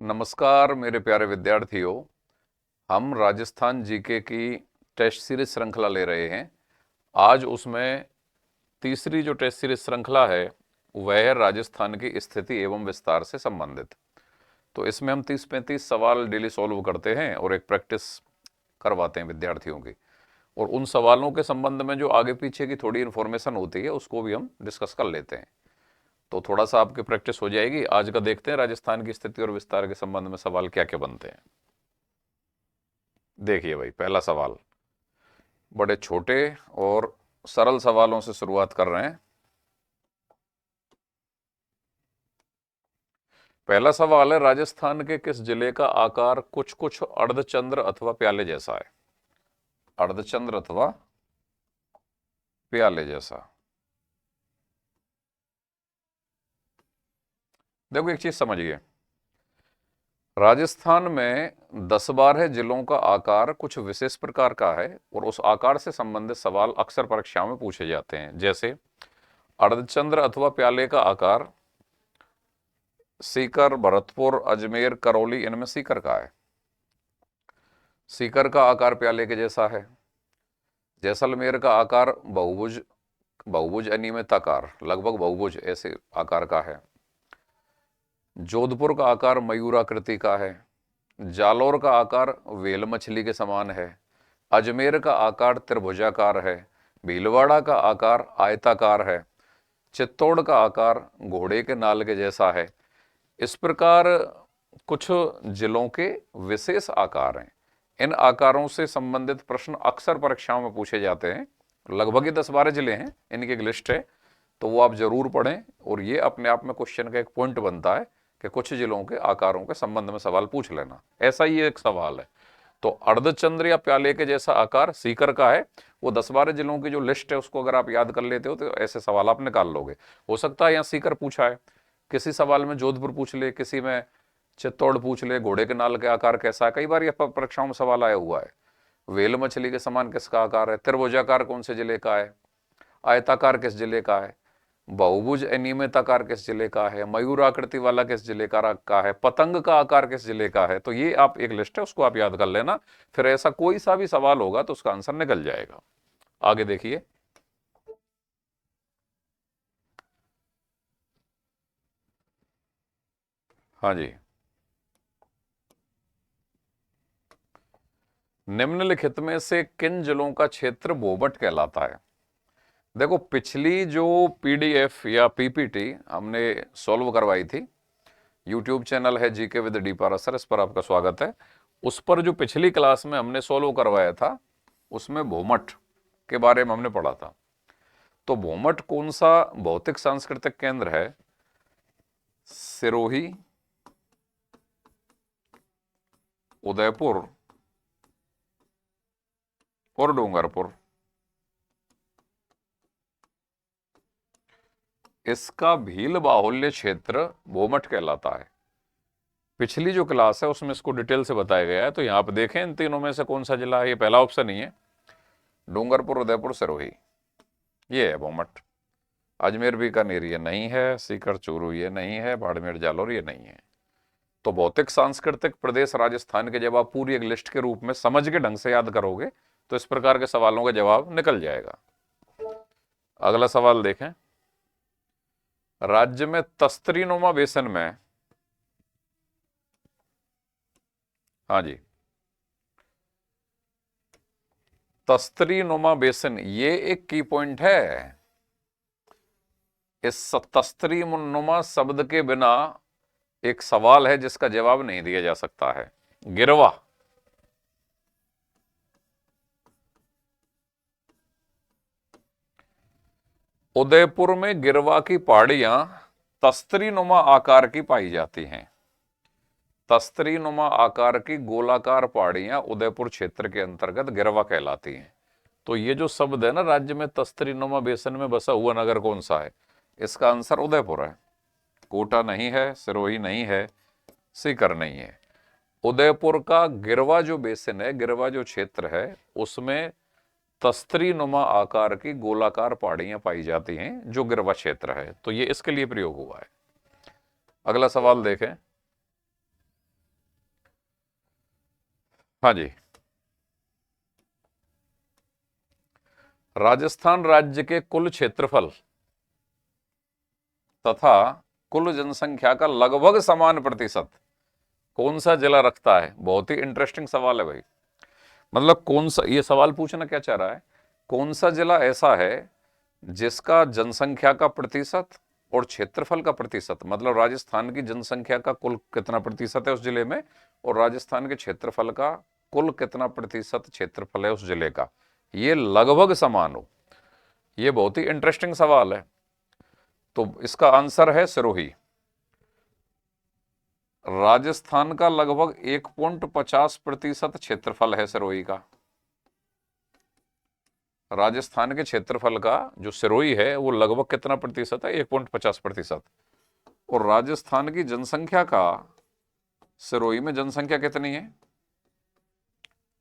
नमस्कार मेरे प्यारे विद्यार्थियों। हम राजस्थान जीके की टेस्ट सीरीज श्रृंखला ले रहे हैं। आज उसमें तीसरी जो टेस्ट सीरीज श्रृंखला है वह है राजस्थान की स्थिति एवं विस्तार से संबंधित। तो इसमें हम 30-35 सवाल डेली सॉल्व करते हैं और एक प्रैक्टिस करवाते हैं विद्यार्थियों की। और उन सवालों के संबंध में जो आगे पीछे की थोड़ी इन्फॉर्मेशन होती है उसको भी हम डिस्कस कर लेते हैं। तो थोड़ा सा आपकी प्रैक्टिस हो जाएगी। आज का देखते हैं राजस्थान की स्थिति और विस्तार के संबंध में सवाल क्या क्या बनते हैं। देखिए भाई, पहला सवाल बड़े छोटे और सरल सवालों से शुरुआत कर रहे हैं। पहला सवाल है, राजस्थान के किस जिले का आकार कुछ कुछ अर्धचंद्र अथवा प्याले जैसा है? अर्धचंद्र अथवा प्याले जैसा। देखो एक चीज समझिए, राजस्थान में 10-12 जिलों का आकार कुछ विशेष प्रकार का है और उस आकार से संबंधित सवाल अक्सर परीक्षाओं में पूछे जाते हैं। जैसे अर्धचंद्र अथवा प्याले का आकार सीकर, भरतपुर, अजमेर, करौली, इनमें सीकर का है। सीकर का आकार प्याले के जैसा है। जैसलमेर का आकार बहुभुज, बहुभुज अनियमिताकार, लगभग बहुभुज ऐसे आकार का है। जोधपुर का आकार मयूराकृति का है। जालौर का आकार वेल मछली के समान है। अजमेर का आकार त्रिभुजाकार है। भीलवाड़ा का आकार आयताकार है। चित्तौड़ का आकार घोड़े के नाल के जैसा है। इस प्रकार कुछ जिलों के विशेष आकार हैं। इन आकारों से संबंधित प्रश्न अक्सर परीक्षाओं में पूछे जाते हैं। लगभग ही 10-12 जिले हैं, इनकी एक लिस्ट है, तो वो आप जरूर पढ़ें। और ये अपने आप में क्वेश्चन का एक पॉइंट बनता है कि कुछ जिलों के आकारों के संबंध में सवाल पूछ लेना। ऐसा ही एक सवाल है। तो अर्धचंद्र या प्याले के जैसा आकार सीकर का है। वो 10-12 जिलों की जो लिस्ट है उसको अगर आप याद कर लेते हो तो ऐसे सवाल आप निकाल लोगे। हो सकता है यहाँ सीकर पूछा है, किसी सवाल में जोधपुर पूछ ले, किसी में चित्तौड़ पूछ ले, घोड़े के नाल के आकार कैसा है, कई बार यह परीक्षाओं में सवाल आया हुआ है। वेल मछली के समान किसका आकार है, त्रिभुजाकार कौन से जिले का है, आयताकार किस जिले का है, बहुभुज अनियमित आकार किस जिले का है, मयूर आकृति वाला किस जिले का है, पतंग का आकार किस जिले का है। तो ये आप एक लिस्ट है, उसको आप याद कर लेना। फिर ऐसा कोई सा भी सवाल होगा तो उसका आंसर निकल जाएगा। आगे देखिए, हाँ जी, निम्नलिखित में से किन जिलों का क्षेत्र भूबट कहलाता है? देखो, पिछली जो पीडीएफ या पीपीटी हमने सॉल्व करवाई थी, यूट्यूब चैनल है जीके विद डी पारासर, इस पर आपका स्वागत है। उस पर जो पिछली क्लास में हमने सॉल्व करवाया था उसमें भूमठ के बारे में हमने पढ़ा था। तो भूमठ कौन सा भौतिक सांस्कृतिक केंद्र है? सिरोही, उदयपुर और डूंगरपुर। इसका भील बाहुल्य क्षेत्र भूमठ कहलाता है। पिछली जो क्लास है उसमें इसको डिटेल से बताया गया है। तो यहाँ पर देखें, इन तीनों में से कौन सा जिला है? ये पहला ऑप्शन ही है, डूंगरपुर, उदयपुर, सिरोही, ये है भूमठ। अजमेर बीकानेर ये नहीं है, सीकर चूरू ये नहीं है, बाड़मेर जालौर ये नहीं है। तो भौतिक सांस्कृतिक प्रदेश राजस्थान के जब आप पूरी एक लिस्ट के रूप में समझ के ढंग से याद करोगे तो इस प्रकार के सवालों का जवाब निकल जाएगा। अगला सवाल देखें, राज्य में तस्तरीनुमा बेसन में, हाँ जी, तस्तरीनुमा बेसन ये एक की पॉइंट है। इस तस्तरीनुमा शब्द के बिना एक सवाल है जिसका जवाब नहीं दिया जा सकता है। गिरवा, उदयपुर में गिरवा की पहाड़ियां तस्तरीनुमा आकार की पाई जाती हैं। तस्तरीनुमा आकार की गोलाकार पहाड़ियां उदयपुर क्षेत्र के अंतर्गत गिरवा कहलाती हैं। तो ये जो शब्द है ना, राज्य में तस्तरीनुमा बेसन में बसा हुआ नगर कौन सा है? इसका आंसर उदयपुर है। कोटा नहीं है, सिरोही नहीं है, सीकर नहीं है। उदयपुर का गिरवा जो बेसिन है, गिरवा जो क्षेत्र है, उसमें तस्तरीनुमा आकार की गोलाकार पहाड़ियां पाई जाती हैं जो गिरवा क्षेत्र है। तो ये इसके लिए प्रयोग हुआ है। अगला सवाल देखें, हाँ जी, राजस्थान राज्य के कुल क्षेत्रफल तथा कुल जनसंख्या का लगभग समान प्रतिशत कौन सा जिला रखता है? बहुत ही इंटरेस्टिंग सवाल है भाई। मतलब कौन सा, ये सवाल पूछना क्या चाह रहा है, कौन सा जिला ऐसा है जिसका जनसंख्या का प्रतिशत और क्षेत्रफल का प्रतिशत, मतलब राजस्थान की जनसंख्या का कुल कितना प्रतिशत है उस जिले में, और राजस्थान के क्षेत्रफल का कुल कितना प्रतिशत क्षेत्रफल है उस जिले का, ये लगभग समान हो। ये बहुत ही इंटरेस्टिंग सवाल है। तो इसका आंसर है सिरोही। राजस्थान का लगभग 1.50% क्षेत्रफल है सिरोही का। राजस्थान के क्षेत्रफल का जो सिरोही है वो लगभग कितना प्रतिशत है? 1.50%। और राजस्थान की जनसंख्या का सिरोही में जनसंख्या कितनी है?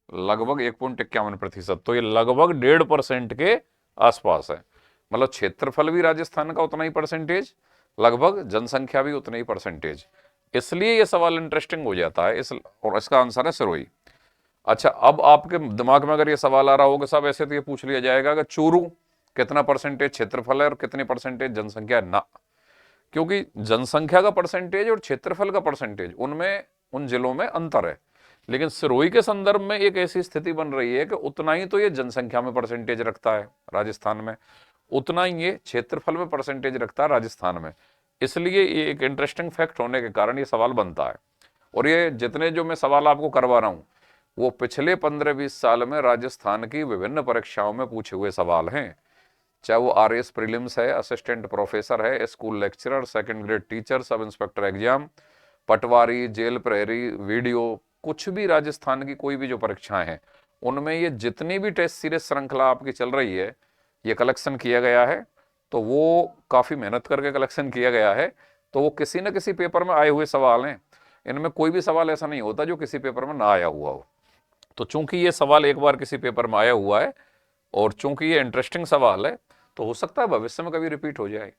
लगभग 1.51%। तो ये लगभग 1.5% के आसपास है। मतलब क्षेत्रफल भी राजस्थान का उतना ही परसेंटेज, लगभग जनसंख्या भी उतना ही परसेंटेज। इसलिए ये सवाल इंटरेस्टिंग हो जाता है। और इसका आंसर है सिरोही। अच्छा, अब आपके दिमाग में अगर ये सवाल आ रहा होगा साहब, ऐसे तो ये पूछ लिया जाएगा कि चूरू कितना परसेंटेज क्षेत्रफल है और कितनी परसेंटेज जनसंख्या? ना, क्योंकि जनसंख्या का परसेंटेज और क्षेत्रफल का परसेंटेज उनमें, उन जिलों में अंतर है। लेकिन सिरोही के संदर्भ में एक ऐसी स्थिति बन रही है कि उतना ही तो ये जनसंख्या में परसेंटेज रखता है राजस्थान में, उतना ही ये क्षेत्रफल में परसेंटेज रखता है राजस्थान में। इसलिए ये एक इंटरेस्टिंग फैक्ट होने के कारण ये सवाल बनता है। और ये जितने जो मैं सवाल आपको करवा रहा हूं वो पिछले 15-20 साल में राजस्थान की विभिन्न परीक्षाओं में पूछे हुए सवाल हैं। चाहे वो RS प्रीलिम्स है, असिस्टेंट प्रोफेसर है, school lecturer, second grade teacher, sub inspector exam, patwari, jail प्रहरी, वीडियो, कुछ भी राजस्थान की कोई भी जो परीक्षाएं हैं उनमें ये जितनी भी टेस्ट सीरीज श्रृंखला आपकी चल रही है ये कलेक्शन किया गया है। तो वो काफी मेहनत करके कलेक्शन किया गया है। तो वो किसी न किसी पेपर में आए हुए सवाल हैं। इनमें कोई भी सवाल ऐसा नहीं होता जो किसी पेपर में ना आया हुआ हो। तो चूंकि ये सवाल एक बार किसी पेपर में आया हुआ है और चूंकि ये इंटरेस्टिंग सवाल है तो हो सकता है भविष्य में कभी रिपीट हो जाए।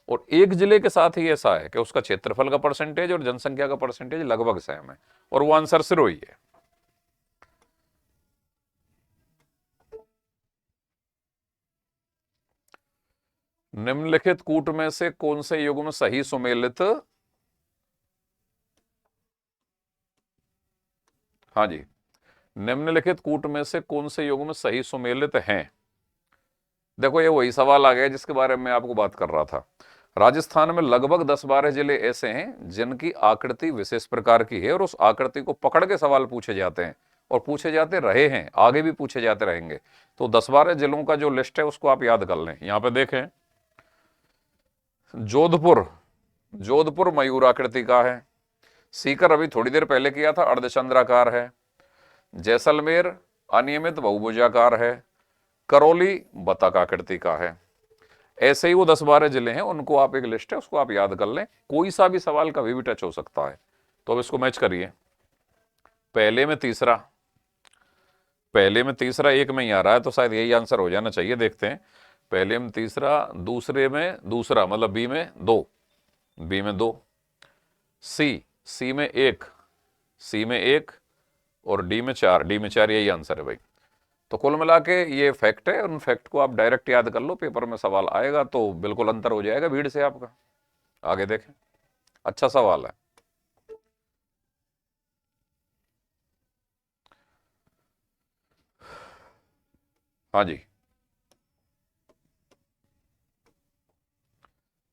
और एक जिले के साथ ही ऐसा है कि उसका क्षेत्रफल का परसेंटेज और जनसंख्या का परसेंटेज लगभग सेम है, और वो आंसर सिरोही है। निम्नलिखित कूट में से कौन से युग्म सही सुमेलित, हाँ जी, निम्नलिखित कूट में से कौन से युग्म सही सुमेलित हैं? देखो ये वही सवाल आ गया जिसके बारे में आपको बात कर रहा था। राजस्थान में लगभग 10-12 जिले ऐसे हैं जिनकी आकृति विशेष प्रकार की है और उस आकृति को पकड़ के सवाल पूछे जाते हैं और पूछे जाते रहे हैं, आगे भी पूछे जाते रहेंगे। तो 10-12 जिलों का जो लिस्ट है उसको आप याद कर लें। यहां पे देखें, जोधपुर, जोधपुर मयूर आकृति का है। सीकर अभी थोड़ी देर पहले किया था, अर्धचंद्राकार है। जैसलमेर अनियमित बहुभुजाकार है। करौली बतख आकृति का है। ऐसे ही वो 10-12 जिले हैं, उनको आप एक लिस्ट है उसको आप याद कर लें। कोई सा भी सवाल कभी भी टच हो सकता है। तो अब इसको मैच करिए। पहले में तीसरा, पहले में तीसरा एक में ही आ रहा है तो शायद यही आंसर हो जाना चाहिए। देखते हैं, पहले में तीसरा, दूसरे में दूसरा, मतलब बी में दो, बी में दो, सी में एक, सी में एक, और डी में चार, डी में चार, यही आंसर है भाई। तो कुल मिला के ये फैक्ट है। उन फैक्ट को आप डायरेक्ट याद कर लो, पेपर में सवाल आएगा तो बिल्कुल अंतर हो जाएगा भीड़ से आपका। आगे देखें, अच्छा सवाल है। हाँ जी,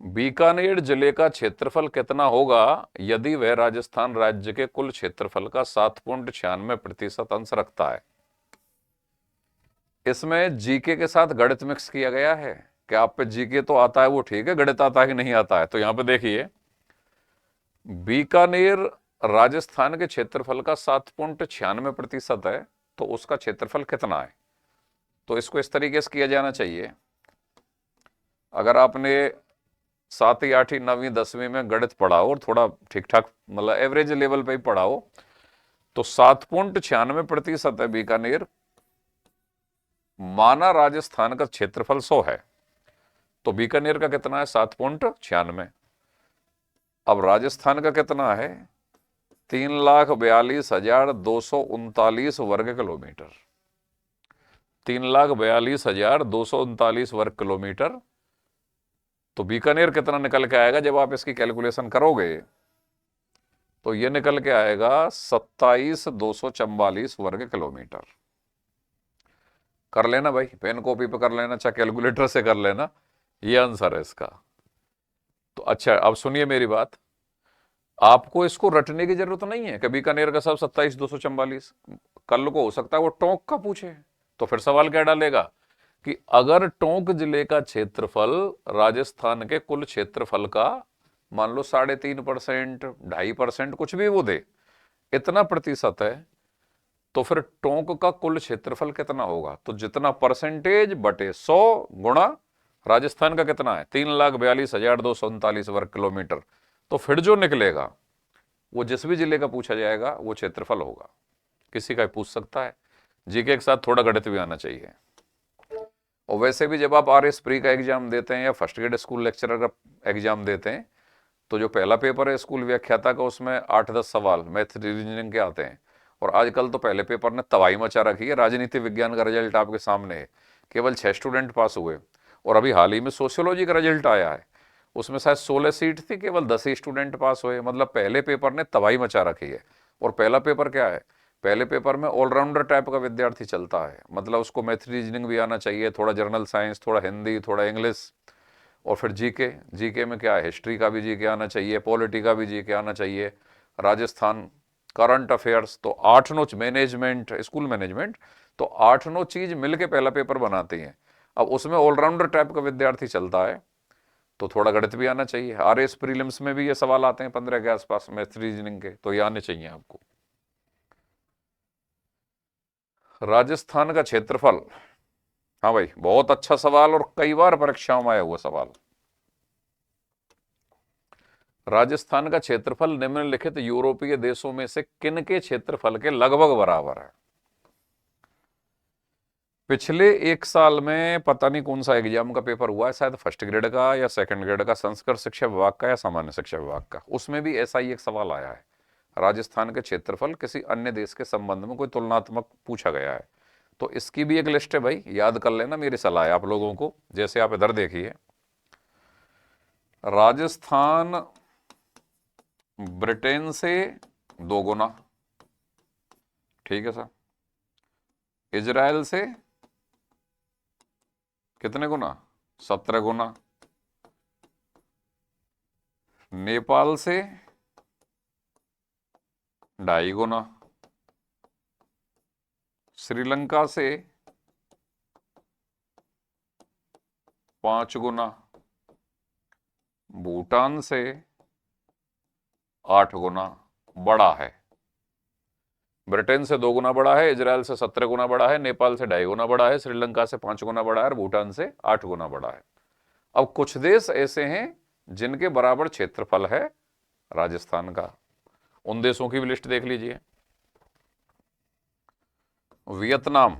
बीकानेर जिले का क्षेत्रफल कितना होगा यदि वह राजस्थान राज्य के कुल क्षेत्रफल का 7.96% अंश रखता है? इसमें जीके के साथ गणित मिक्स किया गया है। क्या आप पे जीके तो आता है वो ठीक है, गणित आता है कि नहीं आता है? तो यहां पे देखिए, बीकानेर राजस्थान के क्षेत्रफल का 7.96% है, तो उसका क्षेत्रफल कितना है? तो इसको इस तरीके से किया जाना चाहिए। अगर आपने 7वीं 8वीं 9वीं 10वीं में गणित पढ़ा हो और थोड़ा ठीक ठाक मतलब एवरेज लेवल पे ही पढ़ा हो, तो 7.96% है बीकानेर, माना राजस्थान का क्षेत्रफल 100 है, तो बीकानेर का कितना है? 7.96। अब राजस्थान का कितना है? 3,42,239 वर्ग किलोमीटर। 3,42,239 वर्ग किलोमीटर। तो बीकानेर कितना निकल के आएगा जब आप इसकी कैलकुलेशन करोगे? तो ये निकल के आएगा 27,244 वर्ग किलोमीटर। कर लेना भाई, पेन कॉपी पे कर लेना, चाहे कैलकुलेटर से कर लेना, ये आंसर है इसका। तो अच्छा, अब सुनिए मेरी बात, आपको इसको रटने की जरूरत नहीं है कि बीकानेर का सब 27,244। कल को हो सकता है वो टोंक का पूछे, तो फिर सवाल क्या डालेगा कि अगर टोंक जिले का क्षेत्रफल राजस्थान के कुल क्षेत्रफल का मान लो 3.5%, 2.5%, कुछ भी वो दे, इतना प्रतिशत है, तो फिर टोंक का कुल क्षेत्रफल कितना होगा? तो जितना परसेंटेज बटे 100 गुणा राजस्थान का कितना है, 3,42,239 वर्ग किलोमीटर। तो फिर जो निकलेगा वो जिस भी जिले का पूछा जाएगा वो क्षेत्रफल होगा। किसी का पूछ सकता है। जीके के साथ थोड़ा गणित भी आना चाहिए। और वैसे भी जब आप RS प्री का एग्जाम देते हैं या फर्स्ट ग्रेड स्कूल लेक्चरर का एग्जाम देते हैं, तो जो पहला पेपर है स्कूल व्याख्याता का, उसमें 8-10 सवाल मैथ रीजनिंग के आते हैं। और आजकल तो पहले पेपर ने तबाही मचा रखी है। राजनीति विज्ञान का रिजल्ट आपके सामने है, केवल 6 स्टूडेंट पास हुए। और अभी हाल ही में सोशियोलॉजी का रिजल्ट आया है, उसमें शायद 16 सीट थी, केवल 10 ही स्टूडेंट पास हुए। मतलब पहले पेपर ने तबाही मचा रखी है। और पहला पेपर क्या है, पहले पेपर में ऑलराउंडर टाइप का विद्यार्थी चलता है, मतलब उसको मैथ रीजनिंग भी आना चाहिए, थोड़ा जनरल साइंस, थोड़ा हिंदी, थोड़ा इंग्लिश, और फिर जीके। जीके में क्या है, हिस्ट्री का भी जीके आना चाहिए, पॉलिटी का भी जीके आना चाहिए, राजस्थान, करंट अफेयर्स। तो 8-9 मैनेजमेंट, स्कूल मैनेजमेंट, तो 8-9 चीज मिलके पहला पेपर बनाती हैं। अब उसमें ऑलराउंडर टाइप का विद्यार्थी चलता है, तो थोड़ा गणित भी आना चाहिए। RS प्रीलिम्स में भी ये सवाल आते हैं 15 के आसपास मैथ रीजनिंग के, तो ये आने चाहिए आपको। राजस्थान का क्षेत्रफल, हाँ भाई बहुत अच्छा सवाल और कई बार परीक्षाओं में आया हुआ सवाल। राजस्थान का क्षेत्रफल निम्नलिखित यूरोपीय देशों में से किन के क्षेत्रफल के लगभग बराबर है? पिछले एक साल में पता नहीं कौन सा एग्जाम का पेपर हुआ है, शायद फर्स्ट ग्रेड का या सेकंड ग्रेड का, संस्कृत शिक्षा विभाग का या सामान्य शिक्षा विभाग का, उसमें भी ऐसा ही एक सवाल आया है। राजस्थान के क्षेत्रफल किसी अन्य देश के संबंध में कोई तुलनात्मक पूछा गया है। तो इसकी भी एक लिस्ट है भाई, याद कर लेना, मेरी सलाह है आप लोगों को। जैसे आप इधर देखिए, राजस्थान ब्रिटेन से 2 गुना, ठीक है सर। इजराइल से कितने गुना? 17 गुना। नेपाल से 2.5 गुना। श्रीलंका से 5 गुना। भूटान से 8 गुना बड़ा है। ब्रिटेन से 2 गुना बड़ा है, इजराइल से 17 गुना बड़ा है, नेपाल से 2.5 गुना बड़ा है, श्रीलंका से 5 गुना बड़ा है, और भूटान से 8 गुना बड़ा है। अब कुछ देश ऐसे हैं जिनके बराबर क्षेत्रफल है राजस्थान का, उन देशों की भी लिस्ट देख लीजिए। Vietnam,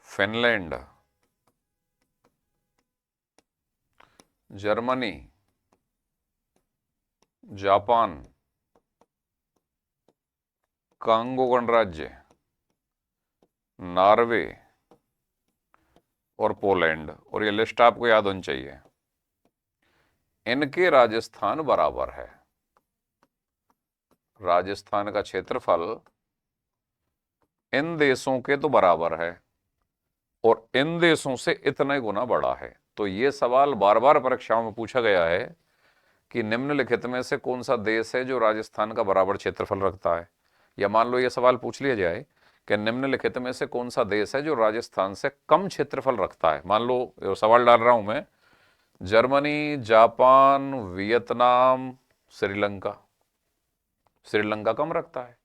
Finland, Germany, Japan, Congo गणराज्य, नॉर्वे और पोलैंड। और ये लिस्ट आपको याद होनी चाहिए। इनके राजस्थान बराबर है। राजस्थान का क्षेत्रफल इन देशों के तो बराबर है और इन देशों से इतने गुना बड़ा है। तो ये सवाल बार बार परीक्षाओं में पूछा गया है कि निम्नलिखित में से कौन सा देश है जो राजस्थान का बराबर क्षेत्रफल रखता है। या मान लो ये सवाल पूछ लिया जाए कि निम्नलिखित में से कौन सा देश है जो राजस्थान से कम क्षेत्रफल रखता है। मान लो सवाल डाल रहा हूं मैं, Germany, Japan, Vietnam, Sri Lanka. Sri Lanka कम रखता है,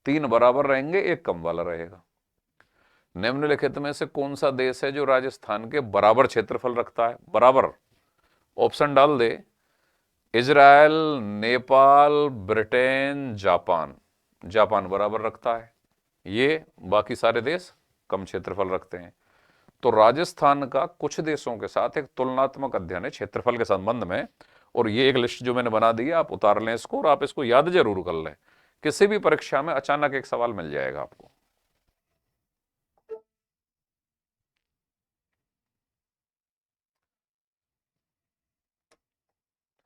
3 बराबर रहेंगे, 1 कम वाला रहेगा। निम्नलिखित में से कौन सा देश है जो राजस्थान के बराबर क्षेत्रफल रखता है? बराबर ऑप्शन डाल दे, Israel, Nepal, Britain, Japan. Japan बराबर रखता है, ये बाकी सारे देश कम क्षेत्रफल रखते हैं। तो राजस्थान का कुछ देशों के साथ एक तुलनात्मक अध्ययन है क्षेत्रफल के संबंध में, और ये एक लिस्ट जो मैंने बना दी है, आप उतार लें इसको और आप इसको याद जरूर कर लें। किसी भी परीक्षा में अचानक एक सवाल मिल जाएगा आपको।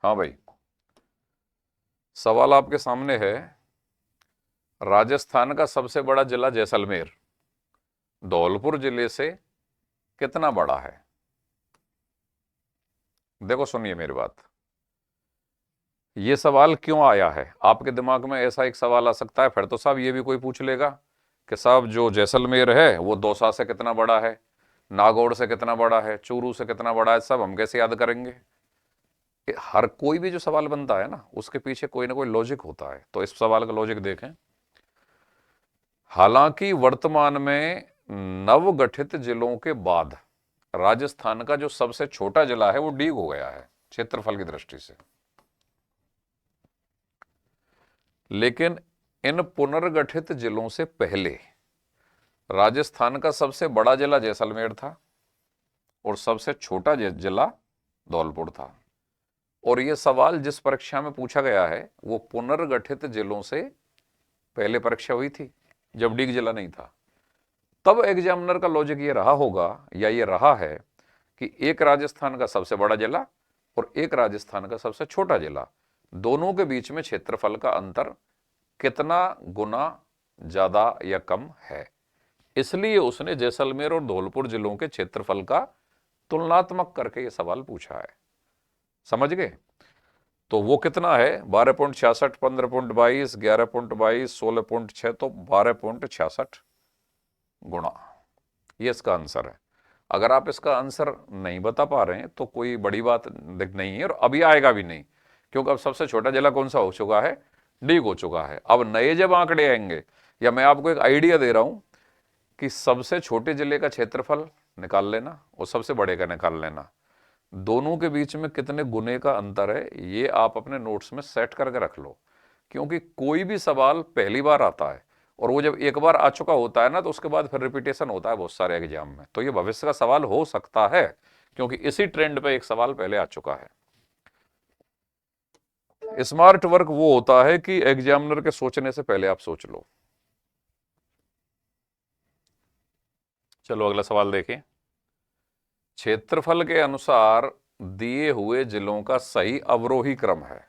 हाँ भाई, सवाल आपके सामने है, राजस्थान का सबसे बड़ा जिला जैसलमेर धौलपुर जिले से कितना बड़ा है? देखो सुनिए मेरी बात, ये सवाल क्यों आया है आपके दिमाग में? ऐसा एक सवाल आ सकता है फिर तो साहब ये भी कोई पूछ लेगा कि साहब जो जैसलमेर है वो दौसा से कितना बड़ा है, नागौर से कितना बड़ा है, चूरू से कितना बड़ा है, सब हम कैसे याद करेंगे? हर कोई भी जो सवाल बनता है ना उसके पीछे कोई ना कोई लॉजिक होता है। तो इस सवाल का लॉजिक देखें। हालांकि वर्तमान में नवगठित जिलों के बाद राजस्थान का जो सबसे छोटा जिला है वो डीग हो गया है क्षेत्रफल की दृष्टि से, लेकिन इन पुनर्गठित जिलों से पहले राजस्थान का सबसे बड़ा जिला जैसलमेर था और सबसे छोटा जिला धौलपुर था। और यह सवाल जिस परीक्षा में पूछा गया है वो पुनर्गठित जिलों से पहले परीक्षा हुई थी जब डीग जिला नहीं था। तब एग्जामिनर का लॉजिक ये रहा होगा या ये रहा है कि एक राजस्थान का सबसे बड़ा जिला और एक राजस्थान का सबसे छोटा जिला, दोनों के बीच में क्षेत्रफल का अंतर कितना गुना ज्यादा या कम है, इसलिए उसने जैसलमेर और धौलपुर जिलों के क्षेत्रफल का तुलनात्मक करके यह सवाल पूछा है। समझ गए? तो वो कितना है? 12.66, 15.22, 11.22, 16.6, तो 12.66 गुणा। ये इसका आंसर है। अगर आप इसका आंसर नहीं बता पा रहे हैं तो कोई बड़ी बात नहीं है और अभी आएगा भी नहीं, क्योंकि अब सबसे छोटा जिला कौन सा हो चुका है? डीग हो चुका है। अब नए जब आंकड़े आएंगे, या मैं आपको एक आइडिया दे रहा हूं कि सबसे छोटे जिले का क्षेत्रफल निकाल लेना और सबसे बड़े का निकाल लेना, दोनों के बीच में कितने गुने का अंतर है ये आप अपने नोट्स में सेट करके रख लो। क्योंकि कोई भी सवाल पहली बार आता है और वो जब एक बार आ चुका होता है ना तो उसके बाद फिर रिपीटेशन होता है बहुत सारे एग्जाम में, तो ये भविष्य का सवाल हो सकता है क्योंकि इसी ट्रेंड पे एक सवाल पहले आ चुका है। स्मार्ट वर्क वो होता है कि एग्जामिनर के सोचने से पहले आप सोच लो। चलो अगला सवाल देखें। क्षेत्रफल के अनुसार दिए हुए जिलों का सही अवरोही क्रम है।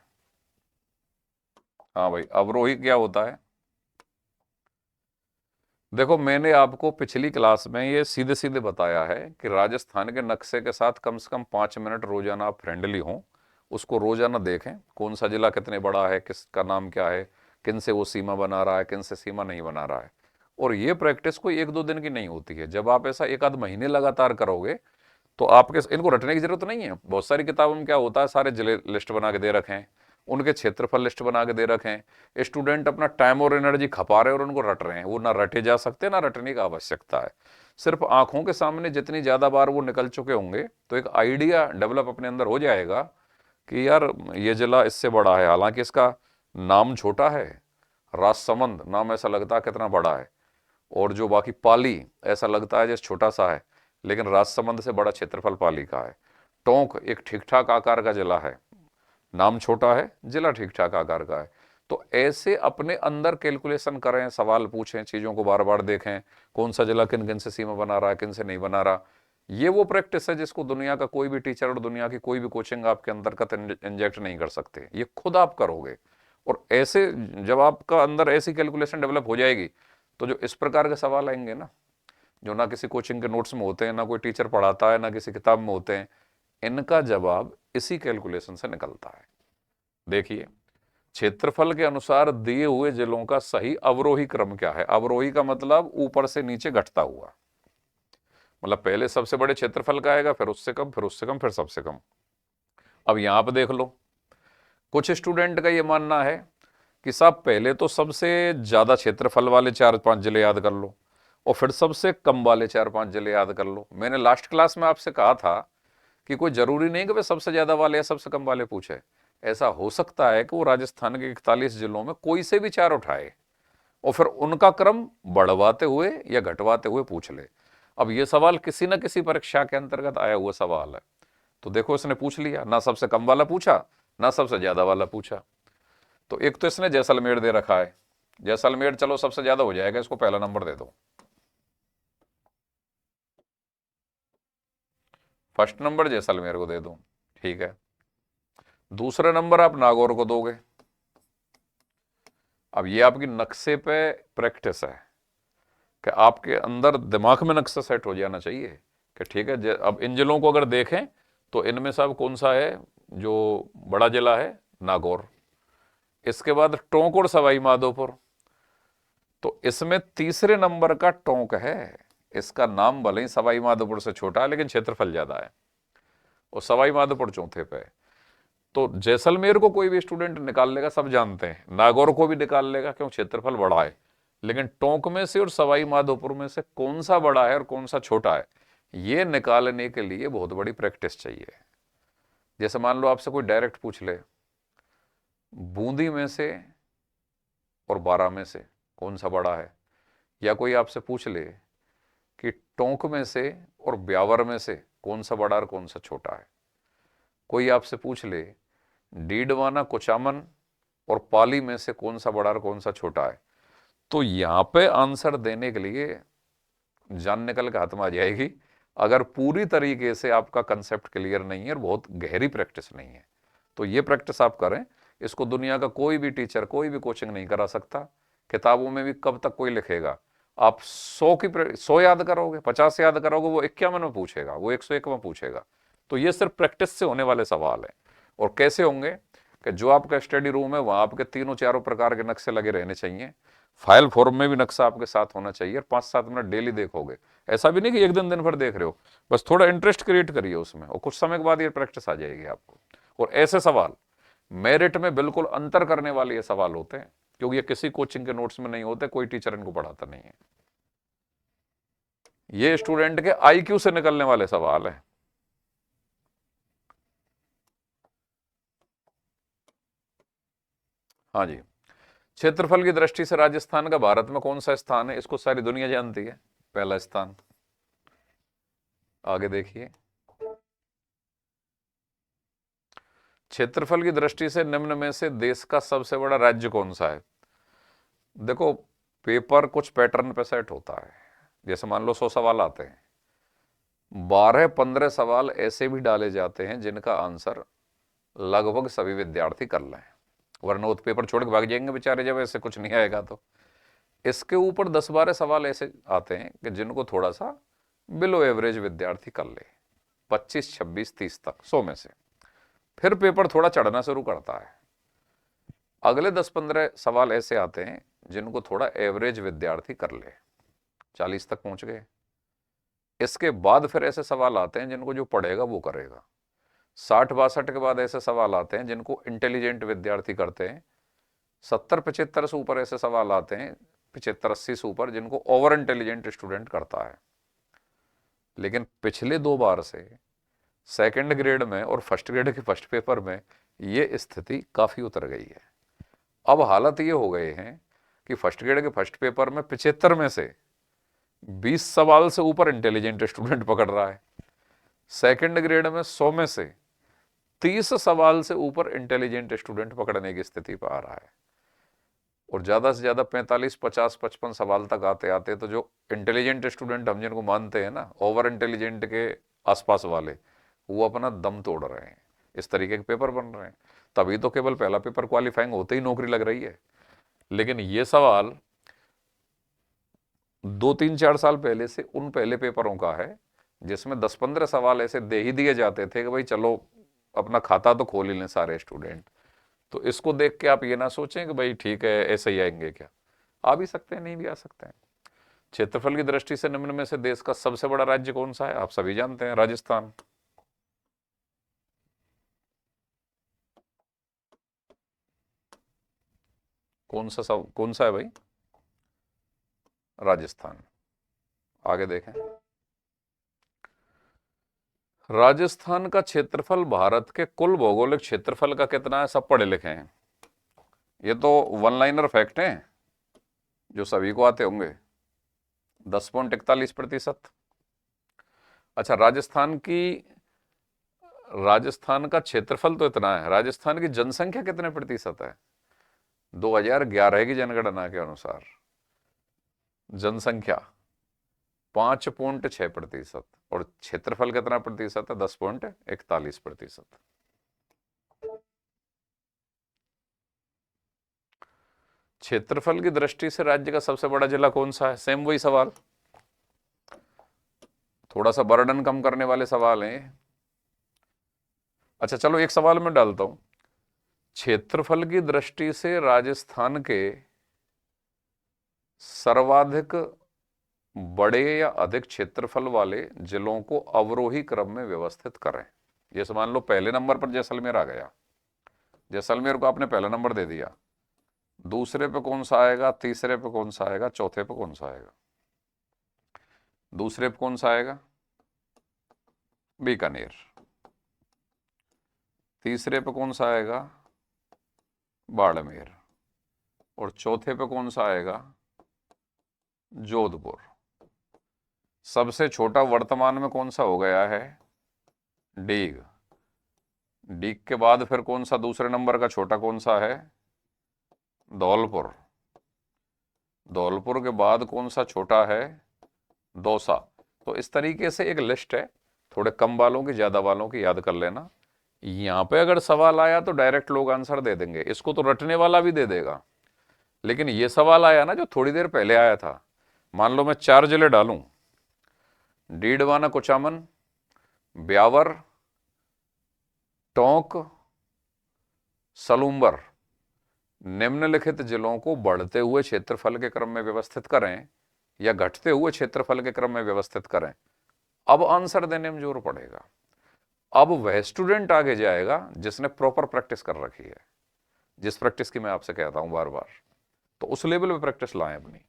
हाँ भाई, अवरोही क्या होता है? देखो मैंने आपको पिछली क्लास में ये सीधे सीधे बताया है कि राजस्थान के नक्शे के साथ कम से कम 5 मिनट रोजाना आप फ्रेंडली हों, उसको रोजाना देखें कौन सा जिला कितने बड़ा है, किसका नाम क्या है, किन से वो सीमा बना रहा है, किन से सीमा नहीं बना रहा है। और ये प्रैक्टिस कोई 1-2 दिन की नहीं होती है। जब आप ऐसा 1 आध महीने लगातार करोगे तो आपके इनको रटने की जरूरत नहीं है। बहुत सारी किताबों में क्या होता है, सारे जिले लिस्ट बना के दे रखे हैं, उनके क्षेत्रफल लिस्ट बना के दे रखे हैं, स्टूडेंट अपना टाइम और एनर्जी खपा रहे हैं और उनको रट रहे हैं। वो ना रटे जा सकते, ना रटने की आवश्यकता है। सिर्फ आंखों के सामने जितनी ज्यादा बार वो निकल चुके होंगे तो एक आइडिया डेवलप अपने अंदर हो जाएगा कि यार ये जिला इससे बड़ा है, हालांकि इसका नाम छोटा है। राजसमंद नाम ऐसा लगता है कितना बड़ा है, और जो बाकी पाली ऐसा लगता है जैसे छोटा सा है, लेकिन राजसमंद से बड़ा क्षेत्रफल पाली का है। टोंक एक ठीक ठाक आकार का जिला है, नाम छोटा है, जिला ठीक ठाक आकार का है। तो ऐसे अपने अंदर कैलकुलेशन करें, सवाल पूछें, चीजों को बार बार देखें, कौन सा जिला किन किन से सीमा बना रहा है, किन से नहीं बना रहा। ये वो प्रैक्टिस है जिसको दुनिया का कोई भी टीचर और दुनिया की कोई भी कोचिंग आपके अंतर्गत इंजेक्ट नहीं कर सकते। ये खुद आप करोगे, और ऐसे जब आपका अंदर ऐसी कैलकुलेशन डेवलप हो जाएगी तो जो इस प्रकार के सवाल आएंगे ना, जो ना किसी कोचिंग के नोट्स में होते हैं, ना कोई टीचर पढ़ाता है, ना किसी किताब में होते हैं, इनका जवाब इसी कैलकुलेशन से निकलता है। देखिए, क्षेत्रफल के अनुसार दिए हुए जिलों का सही अवरोही क्रम क्या है? अवरोही का मतलब ऊपर से नीचे घटता हुआ, मतलब पहले सबसे बड़े क्षेत्रफल का आएगा, फिर उससे कम, फिर उससे कम, फिर सबसे कम। अब यहां पर देख लो, कुछ स्टूडेंट का यह मानना है कि साहब पहले तो सबसे ज्यादा क्षेत्रफल वाले 4-5 जिले याद कर लो और फिर सबसे कम वाले 4-5 जिले याद कर लो। मैंने लास्ट क्लास में आपसे कहा था कि कोई जरूरी नहीं कि वे सबसे ज्यादा वाले या सबसे कम वाले पूछे। ऐसा हो सकता है कि वो राजस्थान के 41 जिलों में कोई से भी 4 उठाए और फिर उनका क्रम बढ़वाते हुए या घटवाते हुए पूछ ले। अब ये सवाल किसी न किसी परीक्षा के अंतर्गत आया हुआ सवाल है, तो देखो इसने पूछ लिया, ना सबसे कम वाला पूछा, ना सबसे ज्यादा वाला पूछा। तो एक तो इसने जैसलमेर दे रखा है, जैसलमेर चलो सबसे ज्यादा हो जाएगा, इसको पहला नंबर दे दो। फर्स्ट नंबर जैसलमेर को दे दो, ठीक है। दूसरा नंबर आप नागौर को दोगे। अब ये आपकी नक्शे पे प्रैक्टिस है कि आपके अंदर दिमाग में नक्शा सेट हो जाना चाहिए कि ठीक है। अब इन जिलों को अगर देखें तो इनमें से अब कौन सा है जो बड़ा जिला है, नागौर। इसके बाद टोंक और सवाई माधोपुर, तो इसमें तीसरे नंबर का टोंक है। इसका नाम भले ही सवाई माधोपुर से छोटा है लेकिन क्षेत्रफल ज्यादा है, और सवाई माधोपुर चौथे पे है। तो जैसलमेर को कोई भी स्टूडेंट निकाल लेगा, सब जानते हैं। नागौर को भी निकाल लेगा क्यों, क्षेत्रफल बड़ा है। लेकिन टोंक में से और सवाई माधोपुर में से कौन सा बड़ा है और कौन सा छोटा है, ये निकालने के लिए बहुत बड़ी प्रैक्टिस चाहिए। जैसे मान लो आपसे कोई डायरेक्ट पूछ ले, बूंदी में से और बारा में से कौन सा बड़ा है, या कोई आपसे पूछ ले कि टोंक में से और ब्यावर में से कौन सा बड़ा और कौन सा छोटा है, कोई आपसे पूछ ले डीडवाना कुचामन और पाली में से कौन सा बड़ा और कौन सा छोटा है, तो यहां पे आंसर देने के लिए जान निकल के हाथ में आ जाएगी, अगर पूरी तरीके से आपका कंसेप्ट क्लियर नहीं है और बहुत गहरी प्रैक्टिस नहीं है। तो ये प्रैक्टिस आप करें, इसको दुनिया का कोई भी टीचर, कोई भी कोचिंग नहीं करा सकता। किताबों में भी कब तक कोई लिखेगा, आप 100 याद करोगे, 50 याद करोगे, वो 51 में पूछेगा, वो 101 में पूछेगा। तो ये सिर्फ प्रैक्टिस से होने वाले सवाल है। और कैसे होंगे कि जो आपका स्टडी रूम है वहां आपके तीनों चारों प्रकार के नक्शे लगे रहने चाहिए, फाइल फॉर्म में भी नक्शा आपके साथ होना चाहिए, और 5-7 मिनट डेली देखोगे। ऐसा भी नहीं कि एक दिन दिन भर देख रहे हो, बस थोड़ा इंटरेस्ट क्रिएट करिए उसमें, और कुछ समय के बाद ये प्रैक्टिस आ जाएगी आपको। और ऐसे सवाल मेरिट में बिल्कुल अंतर करने वाले ये सवाल होते हैं, क्योंकि ये किसी कोचिंग के नोट्स में नहीं होते, कोई टीचर इनको पढ़ाता नहीं है। ये स्टूडेंट के आईक्यू से निकलने वाले सवाल है। हाँ जी, क्षेत्रफल की दृष्टि से राजस्थान का भारत में कौन सा स्थान है, इसको सारी दुनिया जानती है, पहला स्थान। आगे देखिए, क्षेत्रफल की दृष्टि से निम्न में से देश का सबसे बड़ा राज्य कौन सा है। देखो, पेपर कुछ पैटर्न पे सेट होता है। जैसे मान लो 100 सवाल आते हैं, 12-15 सवाल ऐसे भी डाले जाते हैं जिनका आंसर लगभग सभी विद्यार्थी कर लें, वरना वो पेपर छोड़ के भाग जाएंगे बेचारे जब ऐसे कुछ नहीं आएगा तो। इसके ऊपर 10-12 सवाल ऐसे आते हैं कि जिनको थोड़ा सा बिलो एवरेज विद्यार्थी कर ले, 25, 26, 30 तक 100 में से। फिर पेपर थोड़ा चढ़ना शुरू करता है, अगले 10-15 सवाल ऐसे आते हैं जिनको थोड़ा एवरेज विद्यार्थी कर ले, 40 तक पहुंच गए। इसके बाद फिर ऐसे सवाल आते हैं जिनको जो पढ़ेगा वो करेगा। 60-62 के बाद ऐसे सवाल आते हैं जिनको इंटेलिजेंट विद्यार्थी करते हैं। 70-75 से ऊपर ऐसे सवाल आते हैं, 75-80 से ऊपर, जिनको ओवर इंटेलिजेंट स्टूडेंट करता है। लेकिन पिछले 2 बार से सेकंड ग्रेड में और फर्स्ट ग्रेड के फर्स्ट पेपर में ये स्थिति काफी उतर गई है। अब हालत ये हो गए हैं कि फर्स्ट ग्रेड के फर्स्ट पेपर में 75 में से 20 सवाल से ऊपर इंटेलिजेंट स्टूडेंट पकड़ रहा है। सेकंड ग्रेड में 100 में से 30 सवाल से ऊपर इंटेलिजेंट स्टूडेंट पकड़ने की स्थिति पर आ रहा है। और ज्यादा से ज्यादा 45, 50, 55 सवाल तक आते आते तो जो इंटेलिजेंट स्टूडेंट हम जिनको मानते हैं ना, ओवर इंटेलिजेंट के आसपास वाले, वो अपना दम तोड़ रहे हैं। इस तरीके के पेपर बन रहे हैं। तभी तो केवल पहला पेपर क्वालिफाइंग होते ही नौकरी लग रही है। लेकिन ये सवाल 2-3-4 साल पहले से उन पहले पेपरों का है जिसमें 10-15 सवाल ऐसे दे ही दिए जाते थे कि भाई चलो अपना खाता तो खोल ही लें सारे स्टूडेंट। तो इसको देख के आप ये ना सोचें कि भाई ठीक है ऐसे ही आएंगे, क्या आ भी सकते हैं, नहीं भी आ सकते हैं। क्षेत्रफल की दृष्टि से निम्न में से देश का सबसे बड़ा राज्य कौन सा है, आप सभी जानते हैं, राजस्थान। कौन सा है भाई, राजस्थान। आगे देखें, राजस्थान का क्षेत्रफल भारत के कुल भौगोलिक क्षेत्रफल का कितना है, सब पढ़े लिखे हैं। ये तो वन लाइनर फैक्ट हैं जो सभी को आते होंगे। 10.41%। अच्छा, राजस्थान की राजस्थान का क्षेत्रफल तो इतना है, राजस्थान की जनसंख्या कितने प्रतिशत है? 2011 की जनगणना के अनुसार जनसंख्या 5.6%, और क्षेत्रफल कितना प्रतिशत है? 10.41%। क्षेत्रफल की दृष्टि से राज्य का सबसे बड़ा जिला कौन सा है? सेम वही सवाल, थोड़ा सा बर्डन कम करने वाले सवाल हैं। अच्छा चलो एक सवाल मैं डालता हूं, क्षेत्रफल की दृष्टि से राजस्थान के सर्वाधिक बड़े या अधिक क्षेत्रफल वाले जिलों को अवरोही क्रम में व्यवस्थित करें। जैसे मान लो पहले नंबर पर जैसलमेर आ गया, जैसलमेर को आपने पहला नंबर दे दिया, दूसरे पे कौन सा आएगा, तीसरे पे कौन सा आएगा, चौथे पे कौन सा आएगा? दूसरे पे कौन सा आएगा? बीकानेर। तीसरे पे कौन सा आएगा? बाड़मेर। और चौथे पे कौन सा आएगा? जोधपुर। सबसे छोटा वर्तमान में कौन सा हो गया है? डीग। डीग के बाद फिर कौन सा दूसरे नंबर का छोटा कौन सा है? धौलपुर। धौलपुर के बाद कौन सा छोटा है? दौसा। तो इस तरीके से एक लिस्ट है, थोड़े कम वालों की, ज्यादा वालों की याद कर लेना। यहां पे अगर सवाल आया तो डायरेक्ट लोग आंसर दे देंगे, इसको तो रटने वाला भी दे देगा। लेकिन ये सवाल आया ना जो थोड़ी देर पहले आया था, मान लो मैं 4 जिले डालूं, डीडवाना कुचामन, ब्यावर, टोंक, सलूम्बर, निम्नलिखित जिलों को बढ़ते हुए क्षेत्रफल के क्रम में व्यवस्थित करें या घटते हुए क्षेत्रफल के क्रम में व्यवस्थित करें। अब आंसर देने में जोर पड़ेगा। अब वह स्टूडेंट आगे जाएगा जिसने प्रॉपर प्रैक्टिस कर रखी है, जिस प्रैक्टिस की मैं आपसे कहता हूं बार बार, तो उस लेवल पे प्रैक्टिस लाएं अपनी।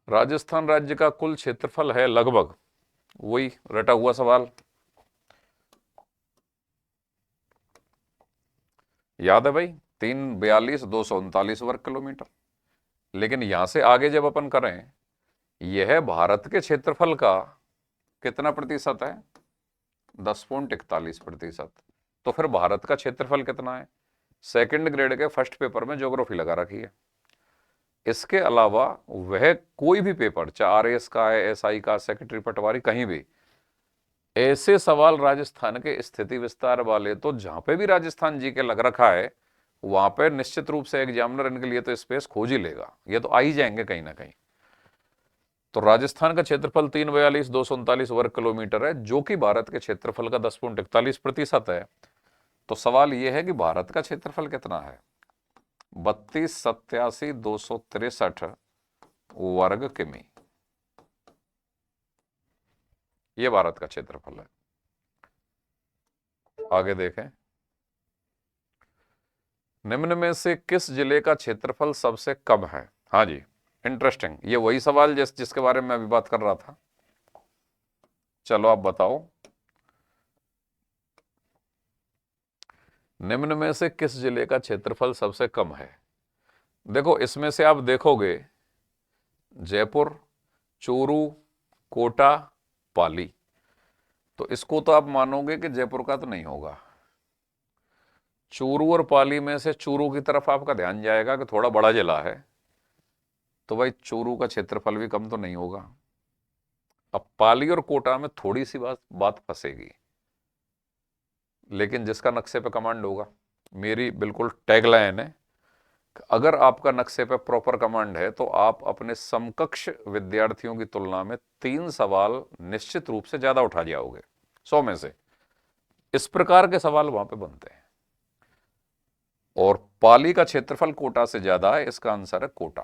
राजस्थान राज्य का कुल क्षेत्रफल है लगभग, वही रटा हुआ सवाल याद है भाई, 342,239 वर्ग किलोमीटर। लेकिन यहां से आगे जब अपन करें, यह भारत के क्षेत्रफल का कितना प्रतिशत है? 10.41%। तो फिर भारत का क्षेत्रफल कितना है? सेकंड ग्रेड के फर्स्ट पेपर में ज्योग्राफी लगा रखी है। इसके अलावा वह कोई भी पेपर, चाहे आरएएस का है, एसआई का, सेक्रेटरी पटवारी, कहीं भी ऐसे सवाल राजस्थान के स्थिति विस्तार वाले, तो जहां पे भी राजस्थान जी के लग रखा है वहां पे निश्चित रूप से एग्जामिनर इनके लिए तो स्पेस खोज ही लेगा, ये तो आ ही जाएंगे कहीं ना कहीं। तो राजस्थान का क्षेत्रफल 342,239 वर्ग किलोमीटर है, जो कि भारत के क्षेत्रफल का 10.41% है। तो सवाल यह है कि भारत का क्षेत्रफल कितना है? 32,87,263 वर्ग किमी, यह भारत का क्षेत्रफल है। आगे देखें, निम्न में से किस जिले का क्षेत्रफल सबसे कम है? हाँ जी, इंटरेस्टिंग, ये वही सवाल जिसके बारे में मैं अभी बात कर रहा था। चलो आप बताओ, निम्न में से किस जिले का क्षेत्रफल सबसे कम है? देखो इसमें से आप देखोगे, जयपुर, चूरू, कोटा, पाली, तो इसको तो आप मानोगे कि जयपुर का तो नहीं होगा। चूरू और पाली में से चूरू की तरफ आपका ध्यान जाएगा कि थोड़ा बड़ा जिला है, तो भाई चूरू का क्षेत्रफल भी कम तो नहीं होगा। अब पाली और कोटा में थोड़ी सी बात फंसेगी, लेकिन जिसका नक्शे पे कमांड होगा, मेरी बिल्कुल टैगलाइन है, अगर आपका नक्शे पे प्रॉपर कमांड है तो आप अपने समकक्ष विद्यार्थियों की तुलना में 3 सवाल निश्चित रूप से ज्यादा उठा जाओगे 100 में से। इस प्रकार के सवाल वहां पे बनते हैं। और पाली का क्षेत्रफल कोटा से ज्यादा है, इसका आंसर है कोटा,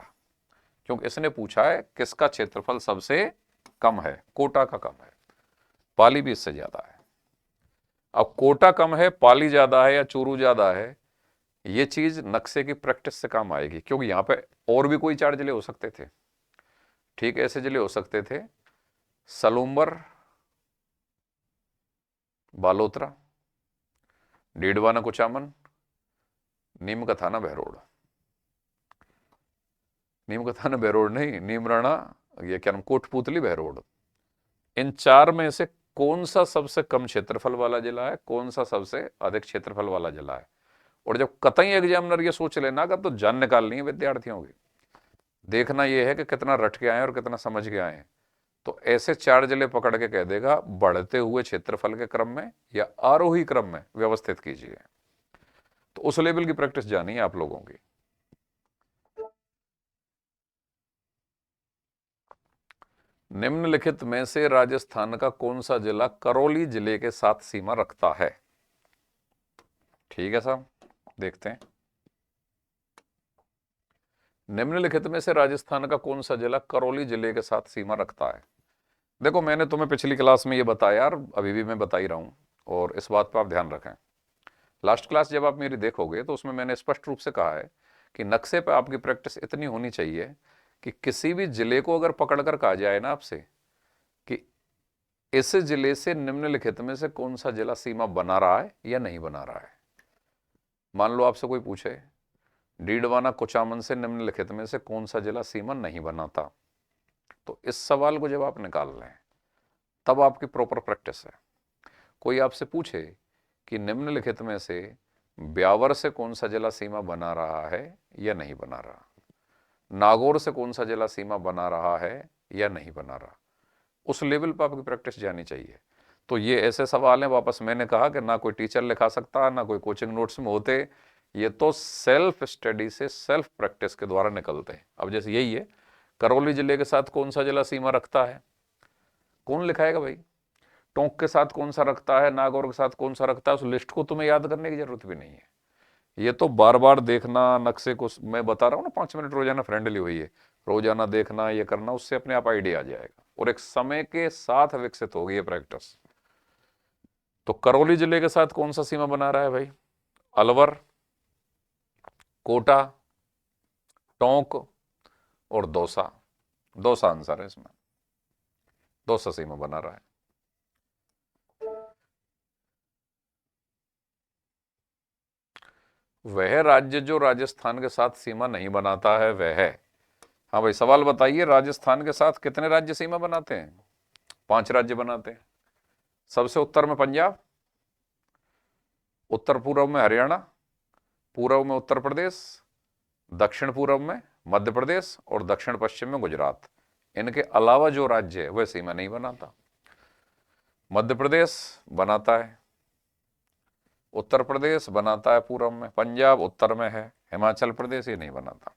क्योंकि इसने पूछा है किसका क्षेत्रफल सबसे कम है, कोटा का कम है, पाली भी इससे ज्यादा है। अब कोटा कम है, पाली ज्यादा है या चूरू ज्यादा है, ये चीज नक्शे की प्रैक्टिस से काम आएगी, क्योंकि यहां पे और भी कोई 4 जिले हो सकते थे। ठीक, ऐसे जिले हो सकते थे सलूम्बर, बालोतरा, डीडवाना कुचामन, नीम का थाना बहरोड, नीम का थाना बहरोड नहीं, नीमराणा, ये क्या नाम, कोटपूतली बहरोड, इन चार में से कौन सा सबसे कम क्षेत्रफल वाला जिला है, कौन सा सबसे अधिक क्षेत्रफल वाला जिला है। और जब कतई एग्जामिनर ये सोच लेना का, तो जान निकालनी है विद्यार्थियों की। देखना यह है कि कितना रट के आए और कितना समझ के आए। तो ऐसे चार जिले पकड़ के कह देगा बढ़ते हुए क्षेत्रफल के क्रम में या आरोही क्रम में व्यवस्थित कीजिए। तो उस लेवल की प्रैक्टिस जानी है आप लोगों की। निम्नलिखित में से राजस्थान का कौन सा जिला करौली जिले के साथ सीमा रखता है। ठीक है साहब, देखते हैं। निम्नलिखित में से राजस्थान का कौन सा जिला करौली जिले के साथ सीमा रखता है। देखो, मैंने तुम्हें पिछली क्लास में ये बताया यार, अभी भी मैं बता ही रहा हूं, और इस बात पर आप ध्यान रखें। लास्ट क्लास जब आप मेरी देखोगे तो उसमें मैंने स्पष्ट रूप से कहा है कि नक्शे पर आपकी प्रैक्टिस इतनी होनी चाहिए कि किसी भी जिले को अगर पकड़कर कहा जाए ना आपसे कि इस जिले से निम्नलिखित में से कौन सा जिला सीमा बना रहा है या नहीं बना रहा है। मान लो आपसे कोई पूछे डीडवाना कुचामन से निम्नलिखित में से कौन सा जिला सीमा नहीं बनाता, तो इस सवाल को जब आप निकाल लें तब आपकी प्रॉपर प्रैक्टिस है। कोई आपसे पूछे कि निम्नलिखित में से ब्यावर से कौन सा जिला सीमा बना रहा है या नहीं बना रहा, नागौर से कौन सा जिला सीमा बना रहा है या नहीं बना रहा, उस लेवल पर आपकी प्रैक्टिस जानी चाहिए। तो ये ऐसे सवाल हैं, वापस मैंने कहा कि ना कोई टीचर लिखा सकता, ना कोई कोचिंग नोट्स में होते, ये तो सेल्फ स्टडी से सेल्फ प्रैक्टिस के द्वारा निकलते हैं। अब जैसे यही है, करौली जिले के साथ कौन सा जिला सीमा रखता है, कौन लिखाएगा भाई। टोंक के साथ कौन सा रखता है, नागौर के साथ कौन सा रखता है, उस लिस्ट को तुम्हें याद करने की जरूरत भी नहीं है। ये तो बार बार देखना, नक्शे को मैं बता रहा हूँ ना, 5 मिनट रोजाना फ्रेंडली हुई है, रोजाना देखना, ये करना, उससे अपने आप आइडिया आ जाएगा और एक समय के साथ विकसित होगी ये प्रैक्टिस। तो करौली जिले के साथ कौन सा सीमा बना रहा है भाई, अलवर, कोटा, टोंक और दौसा। दौसा आंसर है इसमें, दौसा सीमा बना रहा है। वह राज्य जो राजस्थान के साथ सीमा नहीं बनाता है वह है। हाँ भाई, सवाल बताइए, राजस्थान के साथ कितने राज्य सीमा बनाते हैं। 5 राज्य बनाते हैं। सबसे उत्तर में पंजाब, उत्तर पूर्व में हरियाणा, पूर्व में उत्तर प्रदेश, दक्षिण पूर्व में मध्य प्रदेश और दक्षिण पश्चिम में गुजरात। इनके अलावा जो राज्य है वह सीमा नहीं बनाता। मध्य प्रदेश बनाता है, उत्तर प्रदेश बनाता है पूर्व में, पंजाब उत्तर में है, हिमाचल प्रदेश ये नहीं बनाता।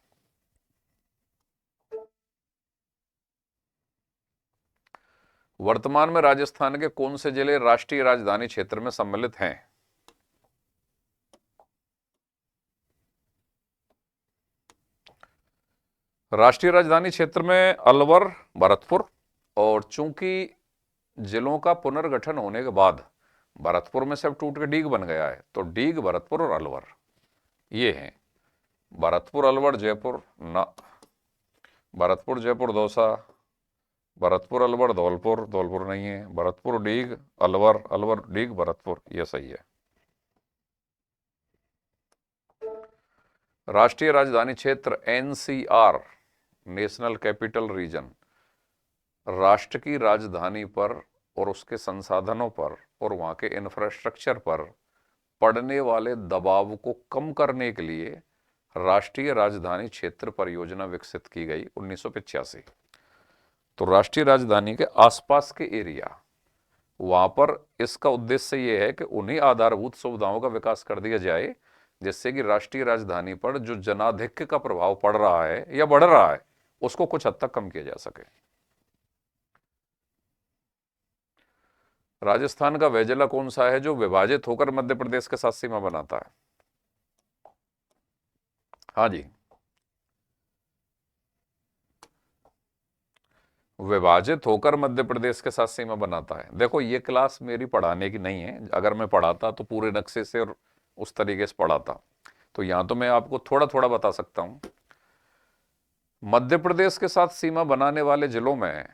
वर्तमान में राजस्थान के कौन से जिले राष्ट्रीय राजधानी क्षेत्र में सम्मिलित हैं। राष्ट्रीय राजधानी क्षेत्र में अलवर, भरतपुर, और चूंकि जिलों का पुनर्गठन होने के बाद भरतपुर में सब टूट के डीग बन गया है, तो डीग, भरतपुर और अलवर ये हैं। भरतपुर, अलवर, जयपुर ना, भरतपुर, जयपुर, दौसा, भरतपुर, अलवर, धौलपुर, धौलपुर नहीं है, भरतपुर, डीग, अलवर, अलवर, डीग, भरतपुर, ये सही है। राष्ट्रीय राजधानी क्षेत्र एनसीआर, नेशनल कैपिटल रीजन, राष्ट्र की राजधानी पर और उसके संसाधनों पर और वहां के इंफ्रास्ट्रक्चर पर पड़ने वाले दबाव को कम करने के लिए राष्ट्रीय राजधानी क्षेत्र परियोजना विकसित की गई 1985। तो राष्ट्रीय राजधानी के आसपास के एरिया, वहां पर इसका उद्देश्य यह है कि उन्हीं आधारभूत सुविधाओं का विकास कर दिया जाए जिससे कि राष्ट्रीय राजधानी पर जो जनाधिक्य का प्रभाव पड़ रहा है या बढ़ रहा है उसको कुछ हद तक कम किया जा सके। राजस्थान का वह जिला कौन सा है जो विभाजित होकर मध्य प्रदेश के साथ सीमा बनाता है। हाँ जी, विभाजित होकर मध्य प्रदेश के साथ सीमा बनाता है। देखो, ये क्लास मेरी पढ़ाने की नहीं है, अगर मैं पढ़ाता तो पूरे नक्शे से और उस तरीके से पढ़ाता। तो यहां तो मैं आपको थोड़ा थोड़ा बता सकता हूं। मध्य प्रदेश के साथ सीमा बनाने वाले जिलों में